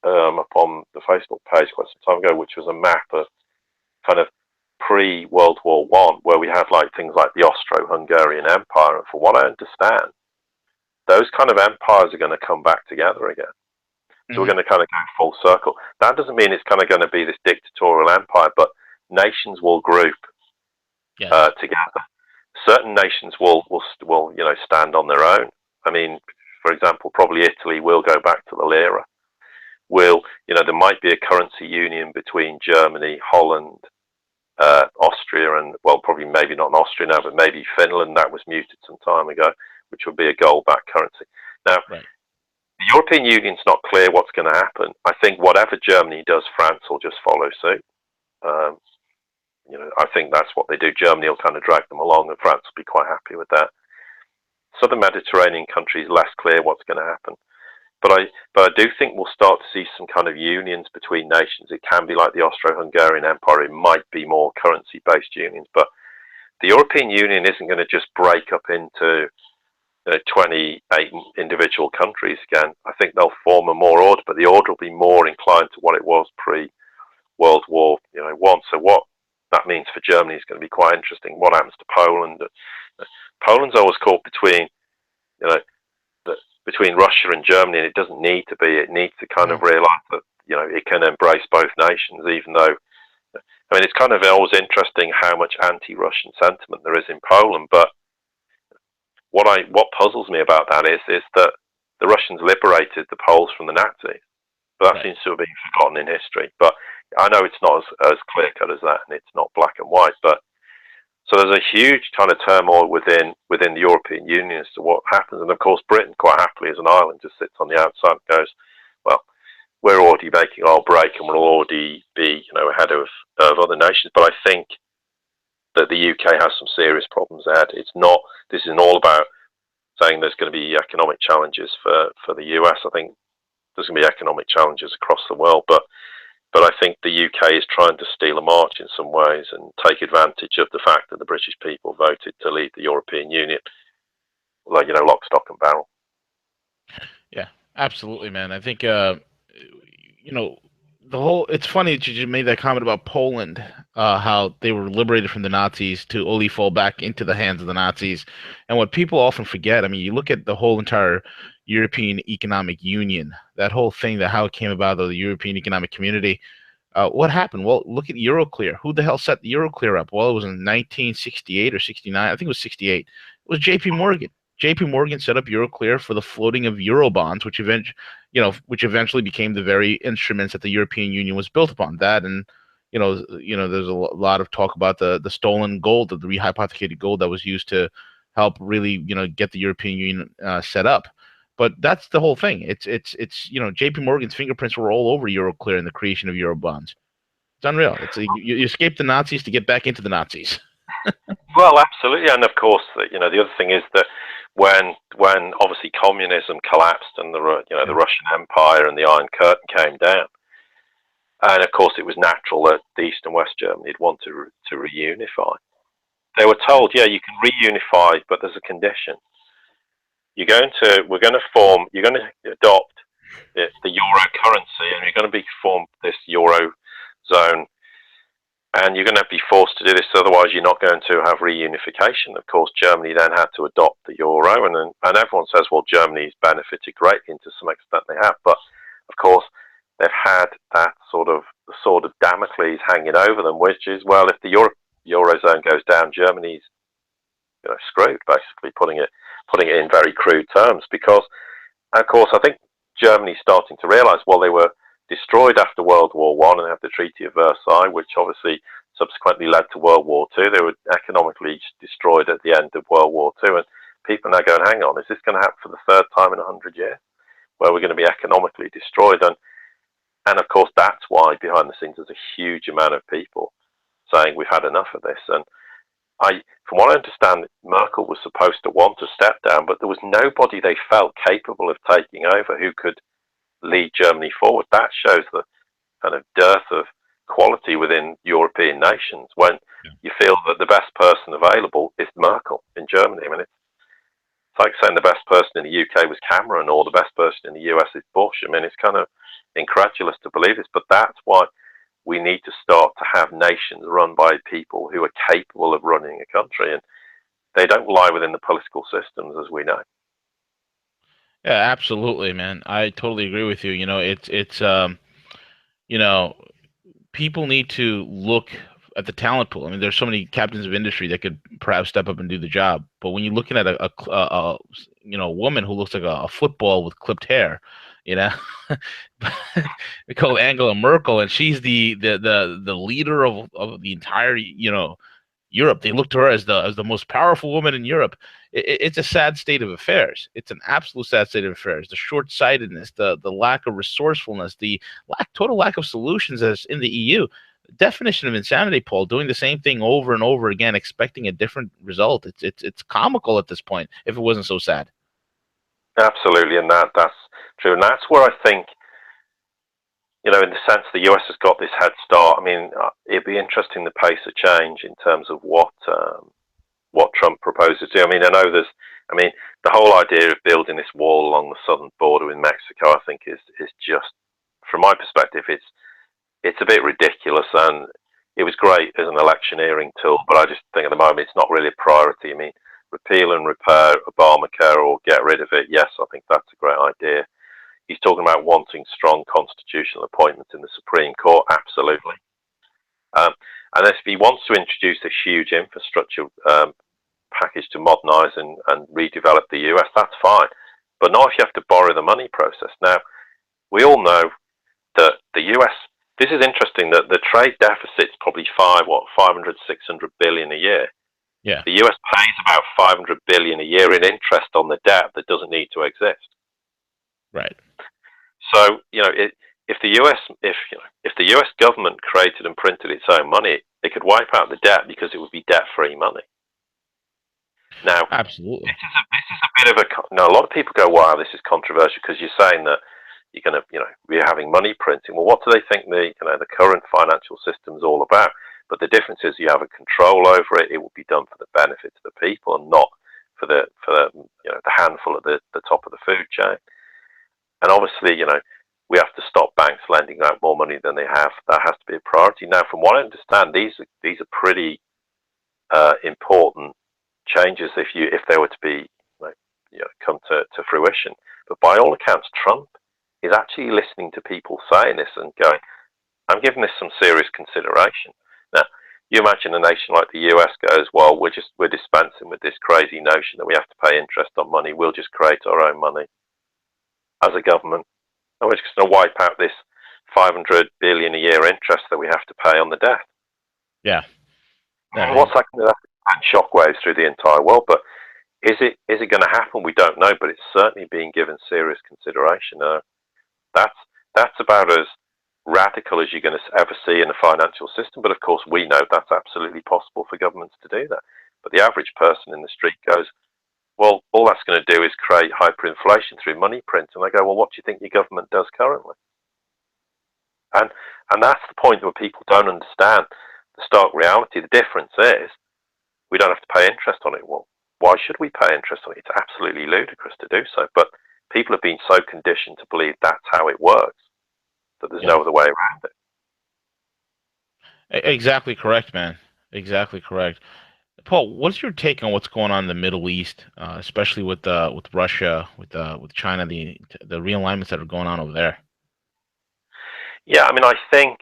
[SPEAKER 2] up on the Facebook page quite some time ago, which was a map of kind of pre-World War One, where we had things like the Austro-Hungarian Empire. And from what I understand, those kind of empires are going to come back together again. So we're going to kind of go full circle. That doesn't mean it's kind of going to be this dictatorial empire, but nations will group together. Certain nations will stand on their own. I mean, for example, probably Italy will go back to the lira. There might be a currency union between Germany, Holland, Austria, and probably maybe not in Austria now, but maybe Finland. That was muted some time ago, which would be a gold-backed currency. Now, the European Union's not clear what's going to happen. I think whatever Germany does, France will just follow suit. I think that's what they do. Germany will kind of drag them along, and France will be quite happy with that. Southern Mediterranean countries, less clear what's going to happen. But I do think we'll start to see some kind of unions between nations. It can be like the Austro-Hungarian Empire. It might be more currency-based unions. But the European Union isn't going to just break up into 28 individual countries again. I think they'll form a more order, but the order will be more inclined to what it was pre-World War One. So what that means for Germany is going to be quite interesting. What happens to Poland? Poland's always caught between Russia and Germany, and it doesn't need to be. It needs to kind of realise that it can embrace both nations, even though. I mean, it's kind of always interesting how much anti-Russian sentiment there is in Poland, but what puzzles me about that is that the Russians liberated the Poles from the Nazis, but that seems to have been forgotten in history. But I know it's not as clear cut as that, and it's not black and white. But so there's a huge kind of turmoil within the European Union as to what happens, and of course Britain, quite happily as an island, just sits on the outside and goes, well, we're already making our break, and we'll already be ahead of other nations. But I think that the UK has some serious problems ahead. This isn't all about saying there's going to be economic challenges for the US. I think there's going to be economic challenges across the world, but I think the UK is trying to steal a march in some ways and take advantage of the fact that the British people voted to leave the European Union, lock, stock, and barrel.
[SPEAKER 1] Yeah, absolutely, man. I think it's funny that you just made that comment about Poland, how they were liberated from the Nazis to only fall back into the hands of the Nazis. And what people often forget, I mean, you look at the whole entire European Economic Union, that whole thing, how it came about, the European Economic Community. What happened? Well, look at Euroclear. Who the hell set the Euroclear up? Well, it was in 1968 or 69. I think it was 68. It was J.P. Morgan. J.P. Morgan set up Euroclear for the floating of Eurobonds, which eventually became the very instruments that the European Union was built upon. That and there's a lot of talk about the stolen gold, the rehypothecated gold that was used to help really get the European Union set up. But that's the whole thing. It's J.P. Morgan's fingerprints were all over Euroclear and the creation of Eurobonds. It's unreal. It's you escape the Nazis to get back into the Nazis.
[SPEAKER 2] Well, absolutely, and of course, the other thing is that when obviously communism collapsed and the Russian Empire and the Iron Curtain came down, and of course it was natural that the East and West Germany would want to reunify. They were told, yeah, you can reunify, but there's a condition. You're going to adopt the euro currency, and you're going to form this euro zone, and you're going to be forced to do this. Otherwise, you're not going to have reunification. Of course, Germany then had to adopt the euro, and everyone says, well, Germany's benefited greatly, and to some extent they have. But of course, they've had that sort of Damocles hanging over them, which is, well, if the eurozone goes down, Germany's screwed, basically, putting it in very crude terms. Because, of course, I think Germany's starting to realise, well, they were destroyed after World War One, and they have the Treaty of Versailles, which obviously subsequently led to World War Two. They were economically destroyed at the end of World War Two, and people are now going, hang on, is this going to happen for the third time in 100 years, where we're going to be economically destroyed? And of course, that's why behind the scenes there's a huge amount of people saying we've had enough of this. And from what I understand, Merkel was supposed to want to step down, but there was nobody they felt capable of taking over who could lead Germany forward. That shows the kind of dearth of quality within European nations when you feel that the best person available is Merkel in Germany. I mean, it's like saying the best person in the UK was Cameron or the best person in the US is Bush. I mean, it's kind of incredulous to believe this, but that's why we need to start to have nations run by people who are capable of running a country, and they don't lie within the political systems, as we know.
[SPEAKER 1] Yeah, absolutely, man. I totally agree with you. People need to look at the talent pool. I mean, there's so many captains of industry that could perhaps step up and do the job. But when you're looking at a woman who looks like a football with clipped hair, you know, we call Angela Merkel, and she's the leader of the entire Europe. They look to her as the most powerful woman in Europe. It's a sad state of affairs. It's an absolute sad state of affairs. The short-sightedness, the lack of resourcefulness, the total lack of solutions as in the EU. Definition of insanity, Paul. Doing the same thing over and over again, expecting a different result. It's comical at this point. If it wasn't so sad.
[SPEAKER 2] Absolutely, and that's true, and that's where I think, in the sense the US has got this head start. I mean, it'd be interesting the pace of change in terms of what Trump proposes to. I mean, the whole idea of building this wall along the southern border with Mexico, I think is just, from my perspective, it's a bit ridiculous, and it was great as an electioneering tool, but I just think at the moment it's not really a priority. I mean, repeal and repair Obamacare or get rid of it, yes, I think that's a great idea. He's talking about wanting strong constitutional appointments in the Supreme Court, absolutely. And if he wants to introduce this huge infrastructure package to modernise and redevelop the US, that's fine. But not if you have to borrow the money process. Now, we all know that the US, this is interesting, that the trade deficit's probably 500, 600 billion a year.
[SPEAKER 1] Yeah.
[SPEAKER 2] The US pays about 500 billion a year in interest on the debt that doesn't need to exist.
[SPEAKER 1] Right.
[SPEAKER 2] So, if the US government created and printed its own money, it could wipe out the debt because it would be debt-free money. Now,
[SPEAKER 1] absolutely,
[SPEAKER 2] this is a bit of a lot of people go, wow, this is controversial because you're saying that you're going to, we're having money printing. Well, what do they think the current financial system is all about? But the difference is you have a control over it. It will be done for the benefit of the people and not for the handful at the top of the food chain. And obviously, we have to stop banks lending out more money than they have. That has to be a priority. Now, from what I understand, these are pretty important changes if they were to be come to fruition. But by all accounts, Trump is actually listening to people saying this and going, I'm giving this some serious consideration. Now, You imagine a nation like the US goes, well, we're dispensing with this crazy notion that we have to pay interest on money. We'll just create our own money as a government, and we're just going to wipe out this 500 billion a year interest that we have to pay on the debt.
[SPEAKER 1] Yeah.
[SPEAKER 2] And
[SPEAKER 1] Yeah.
[SPEAKER 2] what's that going to have? Shockwaves through the entire world. But is it going to happen? We don't know, but it's certainly being given serious consideration. That's about as radical as you're going to ever see in a financial system. But of course, we know that's absolutely possible for governments to do that. But the average person in the street goes, well, all that's going to do is create hyperinflation through money print. And I go, well, what do you think your government does currently? And that's the point where people don't understand the stark reality. The difference is we don't have to pay interest on it. Well, why should we pay interest on it? It's absolutely ludicrous to do so. But people have been so conditioned to believe that's how it works that there's
[SPEAKER 1] Yeah.
[SPEAKER 2] no other way around it.
[SPEAKER 1] Exactly correct, man. Exactly correct. Paul, what's your take on what's going on in the Middle East, especially with Russia, with China, the realignments that are going on over there?
[SPEAKER 2] Yeah, I mean, I think,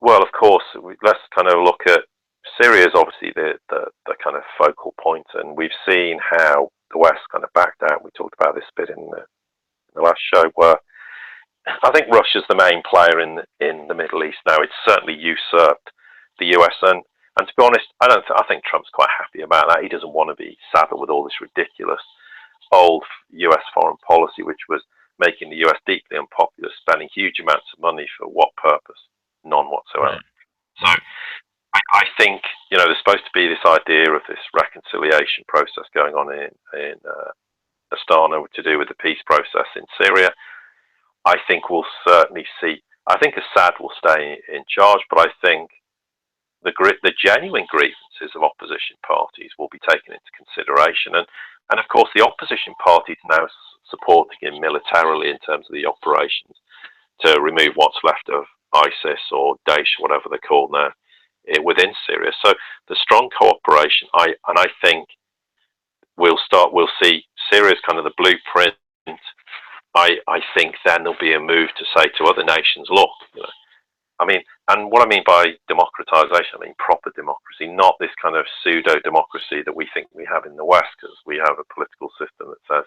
[SPEAKER 2] well, of course, let's kind of look at Syria is obviously the kind of focal point, and we've seen how the West kind of backed out. We talked about this bit in the last show, where I think Russia's the main player in the Middle East now. It's certainly usurped the US, and to be honest, I think Trump's quite happy about that. He doesn't want to be saddled with all this ridiculous old US foreign policy, which was making the US deeply unpopular, spending huge amounts of money for what purpose? None whatsoever.
[SPEAKER 1] Right.
[SPEAKER 2] So I think, there's supposed to be this idea of this reconciliation process going on in Astana to do with the peace process in Syria. I think we'll certainly see. I think Assad will stay in charge, but I think the genuine grievances of opposition parties will be taken into consideration, and of course the opposition parties now supporting him militarily in terms of the operations to remove what's left of ISIS or Daesh, whatever they're called now, within Syria. So the strong cooperation, I think we'll see Syria as kind of the blueprint. I think then there'll be a move to say to other nations, look, I mean, and what I mean by democratization, I mean proper democracy, not this kind of pseudo-democracy that we think we have in the West, because we have a political system that says,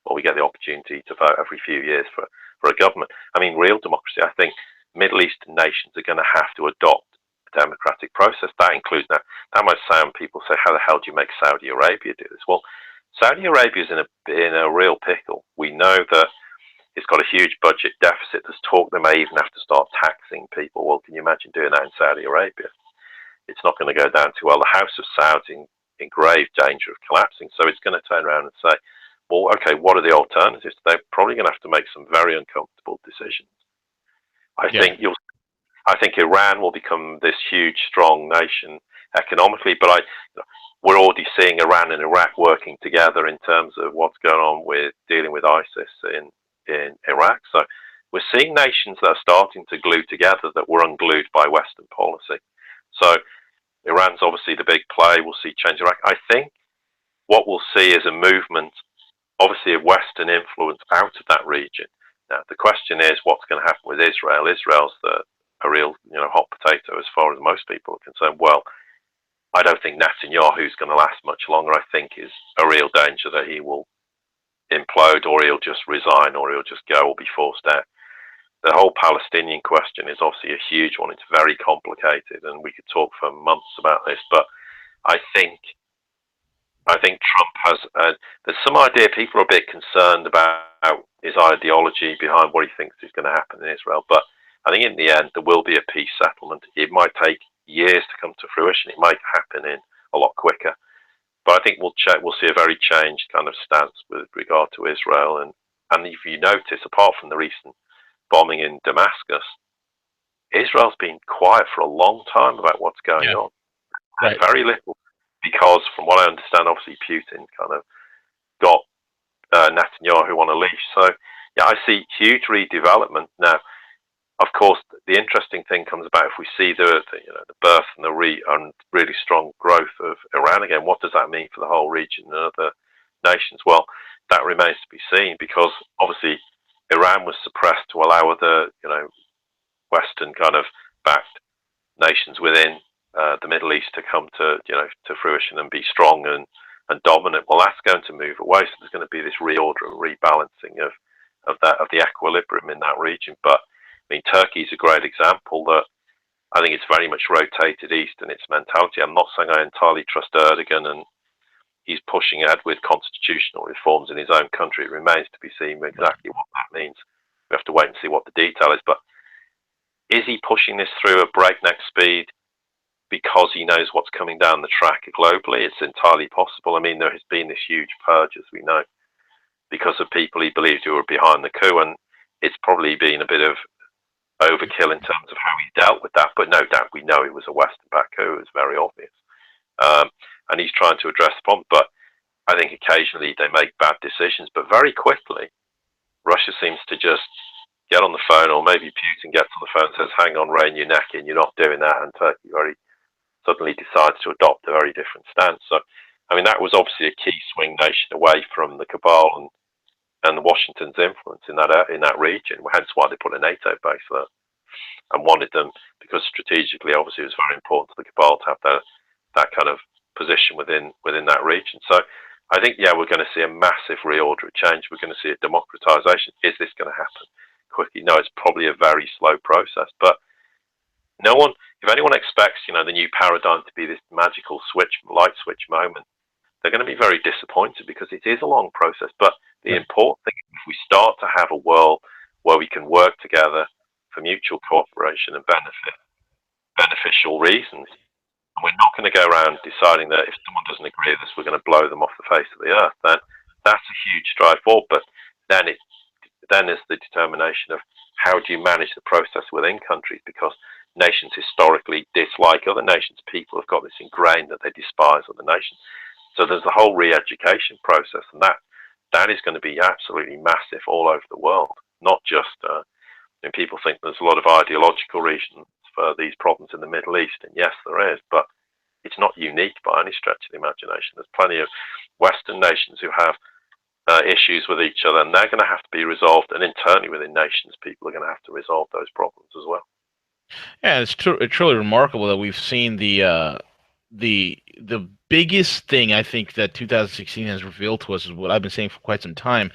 [SPEAKER 2] well, we get the opportunity to vote every few years for a government. I mean, real democracy, I think Middle Eastern nations are going to have to adopt a democratic process. That includes, now, that might sound, people say, how the hell do you make Saudi Arabia do this? Well, Saudi Arabia is in a real pickle. We know that it's got a huge budget deficit. There's talk they may even have to start taxing people. Well, can you imagine doing that in Saudi Arabia? It's not going to go down too well. The House of Saud's in grave danger of collapsing. So it's going to turn around and say, well, okay, what are the alternatives? They're probably going to have to make some very uncomfortable decisions. I think Iran will become this huge, strong nation economically, but we're already seeing Iran and Iraq working together in terms of what's going on with dealing with ISIS in Iraq. So we're seeing nations that are starting to glue together that were unglued by Western policy. So Iran's obviously the big play. We'll see change in Iraq. I think what we'll see is a movement, obviously, of Western influence out of that region. Now, the question is what's going to happen with Israel. Israel's a real hot potato as far as most people are concerned. Well, I don't think Netanyahu's going to last much longer. I think is a real danger that he will implode, or he'll just resign, or he'll just go or be forced out. The whole Palestinian question is obviously a huge one. It's very complicated, and we could talk for months about this. But I think Trump has. There's some idea people are a bit concerned about his ideology behind what he thinks is going to happen in Israel. But I think in the end there will be a peace settlement. It might take years to come to fruition. It might happen in a lot quicker. But I think we'll see a very changed kind of stance with regard to Israel. And if you notice, apart from the recent bombing in Damascus, Israel's been quiet for a long time about what's going on.
[SPEAKER 1] Right.
[SPEAKER 2] Very little, because from what I understand, obviously Putin kind of got Netanyahu on a leash. So yeah, I see huge redevelopment now. Of course, the interesting thing comes about if we see the birth and really strong growth of Iran again. What does that mean for the whole region and other nations? Well, that remains to be seen, because obviously Iran was suppressed to allow other Western kind of backed nations within the Middle East to come to fruition and be strong and dominant. Well, that's going to move away. So there's going to be this reorder and rebalancing of the equilibrium in that region. But I mean, Turkey is a great example that I think it's very much rotated east in its mentality. I'm not saying I entirely trust Erdogan and he's pushing ahead with constitutional reforms in his own country. It remains to be seen exactly what that means. We have to wait and see what the detail is. But is he pushing this through a breakneck speed because he knows what's coming down the track globally? It's entirely possible. I mean, there has been this huge purge, as we know, because of people he believed who were behind the coup, and it's probably been a bit of overkill in terms of how he dealt with that. But no doubt we know it was a Western-backed coup. It was very obvious. And he's trying to address the problem. But I think occasionally they make bad decisions. But very quickly, Russia seems to just get on the phone, or maybe Putin gets on the phone and says, hang on, rein your neck in, you're not doing that. And Turkey very suddenly decides to adopt a very different stance. So, I mean, that was obviously a key swing nation away from the cabal and Washington's influence in that region, hence why they put a NATO base there and wanted them, because strategically, obviously, it was very important to the cabal to have that kind of position within that region. So I think, yeah, we're going to see a massive reorder, a change. We're going to see a democratization. Is this going to happen quickly? No, it's probably a very slow process. But no one, if anyone expects, the new paradigm to be this magical light switch moment, they're going to be very disappointed, because it is a long process. But the important thing is, if we start to have a world where we can work together for mutual cooperation and beneficial reasons, and we're not going to go around deciding that if someone doesn't agree with us, we're going to blow them off the face of the earth, then that's a huge stride forward. But then there's the determination of how do you manage the process within countries, because nations historically dislike other nations. People have got this ingrained that they despise other nations. So there's the whole re-education process, and that is going to be absolutely massive all over the world. Not just, people think there's a lot of ideological reasons for these problems in the Middle East, and yes, there is, but it's not unique by any stretch of the imagination. There's plenty of Western nations who have issues with each other, and they're going to have to be resolved, and internally within nations, people are going to have to resolve those problems as well.
[SPEAKER 1] Yeah, it's truly remarkable that we've seen the biggest thing I think that 2016 has revealed to us is what I've been saying for quite some time.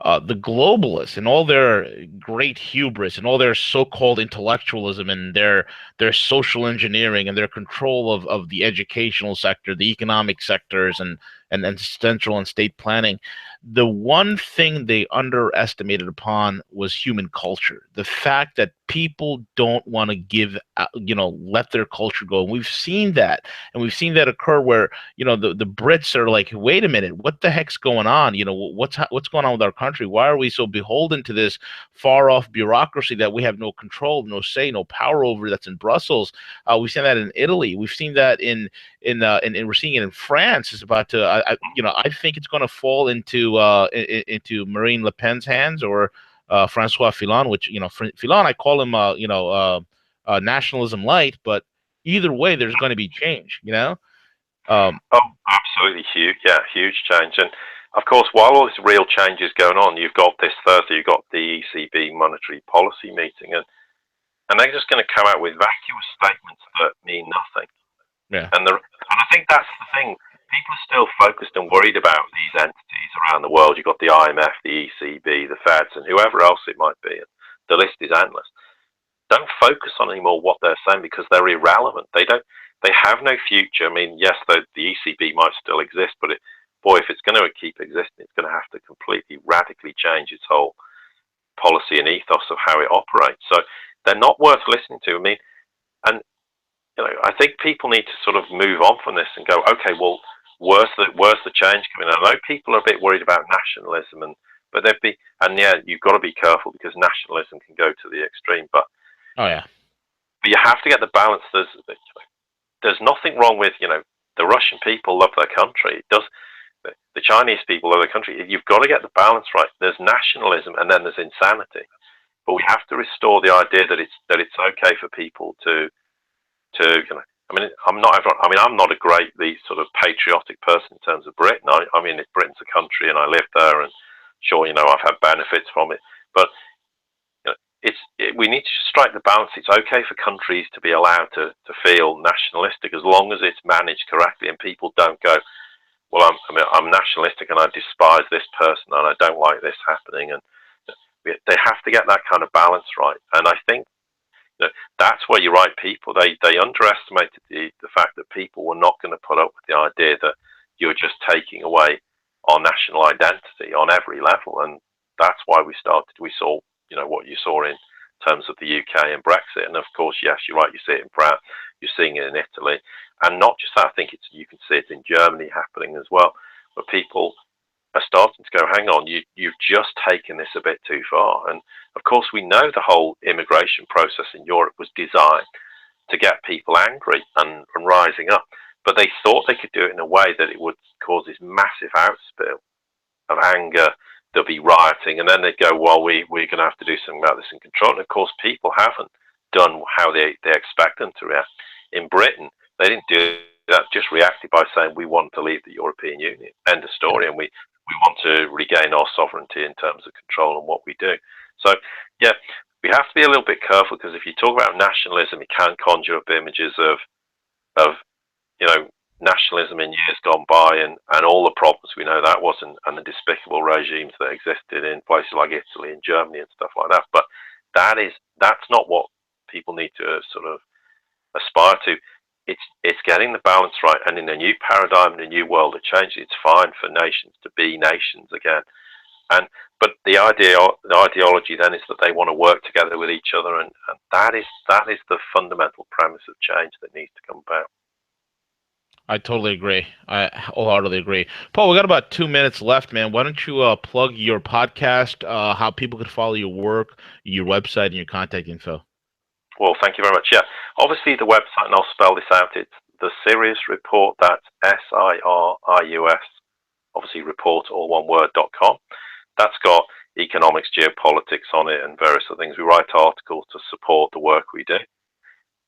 [SPEAKER 1] The globalists and all their great hubris and all their so-called intellectualism and their social engineering and their control of the educational sector, the economic sectors, and central and state planning. The one thing they underestimated upon was human culture. The fact that people don't want to let their culture go. And we've seen that. And we've seen that occur where, the Brits are like, wait a minute, what the heck's going on? What's going on with our country? Why are we so beholden to this far off bureaucracy that we have no control, no say, no power over, that's in Brussels? We've seen that in Italy. We've seen that and we're seeing it in France. It's about to, I think it's going to fall into Marine Le Pen's hands, or Francois Fillon, which, Fillon, I call him, nationalism light, but either way, there's going to be change,
[SPEAKER 2] Oh, absolutely huge. Yeah, huge change. And of course, while all this real change is going on, you've got this Thursday, you've got the ECB monetary policy meeting, and they're just going to come out with vacuous statements that mean nothing.
[SPEAKER 1] Yeah.
[SPEAKER 2] And I think that's the thing. People are still focused and worried about these entities around the world. You've got the IMF, the ECB, the Feds, and whoever else it might be. The list is endless. Don't focus on anymore what they're saying, because they're irrelevant. They have no future. I mean, yes, the ECB might still exist, but if it's going to keep existing, it's going to have to completely radically change its whole policy and ethos of how it operates. So they're not worth listening to. I mean, and I think people need to sort of move on from this and go, okay, well, where's the change coming? I know people are a bit worried about nationalism, but you've got to be careful, because nationalism can go to the extreme. But
[SPEAKER 1] oh yeah,
[SPEAKER 2] but you have to get the balance. There's nothing wrong with the Russian people love their country. It does. The Chinese people love their country. You've got to get the balance right. There's nationalism and then there's insanity. But we have to restore the idea that it's okay for people to I'm not a greatly sort of patriotic person in terms of Britain. I mean, Britain's a country and I live there, and sure, I've had benefits from it. But we need to strike the balance. It's okay for countries to be allowed to feel nationalistic as long as it's managed correctly and people don't go, well, I'm nationalistic and I despise this person and I don't like this happening. And they have to get that kind of balance right. And I think that's where you're right. People they underestimated the fact that people were not going to put up with the idea that you're just taking away our national identity on every level, and that's why we started. We saw what you saw in terms of the UK and Brexit, and of course, yes, you're right. You see it in France, you're seeing it in Italy, and not just that. I think you can see it in Germany happening as well, where people are starting to go, hang on, you've just taken this a bit too far. And of course, we know the whole immigration process in Europe was designed to get people angry and rising up. But they thought they could do it in a way that it would cause this massive outspill of anger. There'll be rioting, and then they'd go, well, we're going to have to do something about this in control. And of course, people haven't done how they expect them to react. In Britain, they didn't do that, just reacted by saying, we want to leave the European Union. End of story. And we want to regain our sovereignty in terms of control and what we do. So, yeah, we have to be a little bit careful, because if you talk about nationalism, it can conjure up images of nationalism in years gone by and all the problems we know that was, and the despicable regimes that existed in places like Italy and Germany and stuff like that. But that's not what people need to sort of aspire to. It's getting the balance right, and in a new paradigm, in a new world of change, it's fine for nations to be nations again. But the ideology then is that they want to work together with each other, and that is the fundamental premise of change that needs to come about.
[SPEAKER 1] I totally agree. I wholeheartedly agree. Paul, we got about 2 minutes left, man. Why don't you plug your podcast, how people could follow your work, your website, and your contact info?
[SPEAKER 2] Well, thank you very much. Yeah, obviously the website, and I'll spell this out, it's the Sirius Report, that's SIRIUS, obviously report, all one word.com. That's got economics, geopolitics on it, and various other things. We write articles to support the work we do.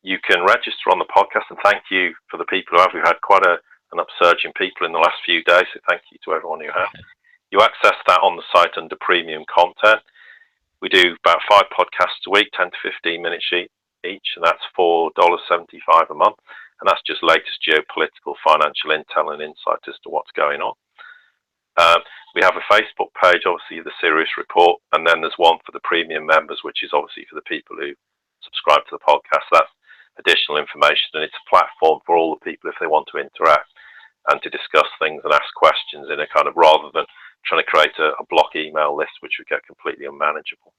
[SPEAKER 2] You can register on the podcast, and thank you for the people who have. We've had quite an upsurge in people in the last few days, so thank you to everyone who has. You access that on the site under premium content. We do about 5 podcasts a week, 10 to 15 minutes each, and that's $4.75 a month. And that's just latest geopolitical, financial intel and insight as to what's going on. We have a Facebook page, obviously, the Sirius Report, and then there's one for the premium members, which is obviously for the people who subscribe to the podcast. That's additional information, and it's a platform for all the people if they want to interact and to discuss things and ask questions in a kind of, rather than trying to create a block email list, which would get completely unmanageable.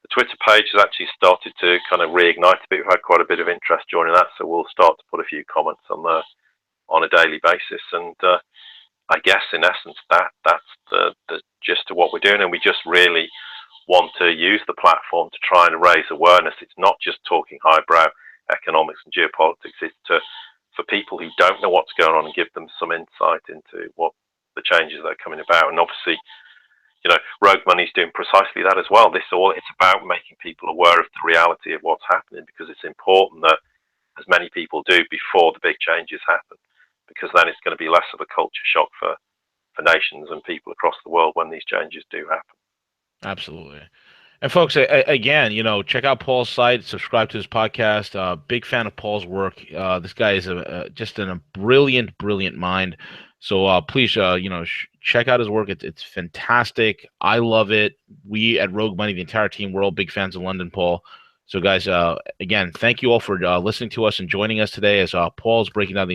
[SPEAKER 2] The Twitter page has actually started to kind of reignite a bit. We've had quite a bit of interest joining that, so we'll start to put a few comments on there on a daily basis. And I guess in essence that's the gist of what we're doing, and we just really want to use the platform to try and raise awareness. It's not just talking highbrow economics and geopolitics. It's for people who don't know what's going on and give them some insight into what the changes that are coming about. And obviously, Rogue Money is doing precisely that as well. It's about making people aware of the reality of what's happening, because it's important that as many people do before the big changes happen, because then it's going to be less of a culture shock for nations and people across the world when these changes do happen.
[SPEAKER 1] Absolutely. And folks, again, check out Paul's site, subscribe to his podcast. Big fan of Paul's work. This guy is just a brilliant, brilliant mind. So please, check out his work. It's fantastic. I love it. We at Rogue Money, the entire team, we're all big fans of London Paul. So guys, again, thank you all for listening to us and joining us today as Paul's breaking down the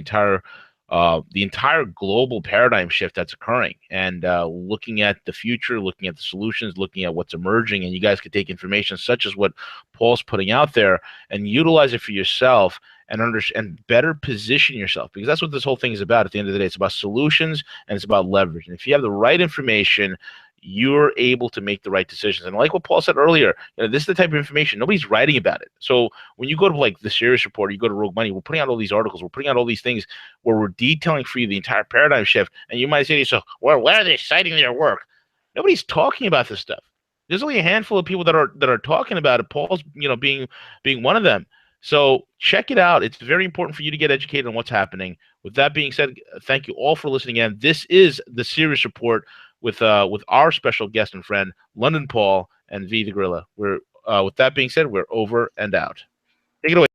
[SPEAKER 1] entire global paradigm shift that's occurring, and looking at the future, looking at the solutions, looking at what's emerging. And you guys could take information such as what Paul's putting out there and utilize it for yourself and better position yourself, because that's what this whole thing is about. At the end of the day, it's about solutions and it's about leverage. And if you have the right information, you're able to make the right decisions. And like what Paul said earlier, this is the type of information nobody's writing about it. So when you go to like the Sirius Report, or you go to Rogue Money, we're putting out all these articles, we're putting out all these things where we're detailing for you the entire paradigm shift. And you might say to yourself, well, where are they citing their work? Nobody's talking about this stuff. There's only a handful of people that are talking about it. Paul's, being one of them. So check it out. It's very important for you to get educated on what's happening. With that being said, thank you all for listening in. This is the Sirius Report with our special guest and friend, London Paul and V the Gorilla. We're with that being said, we're over and out. Take it away.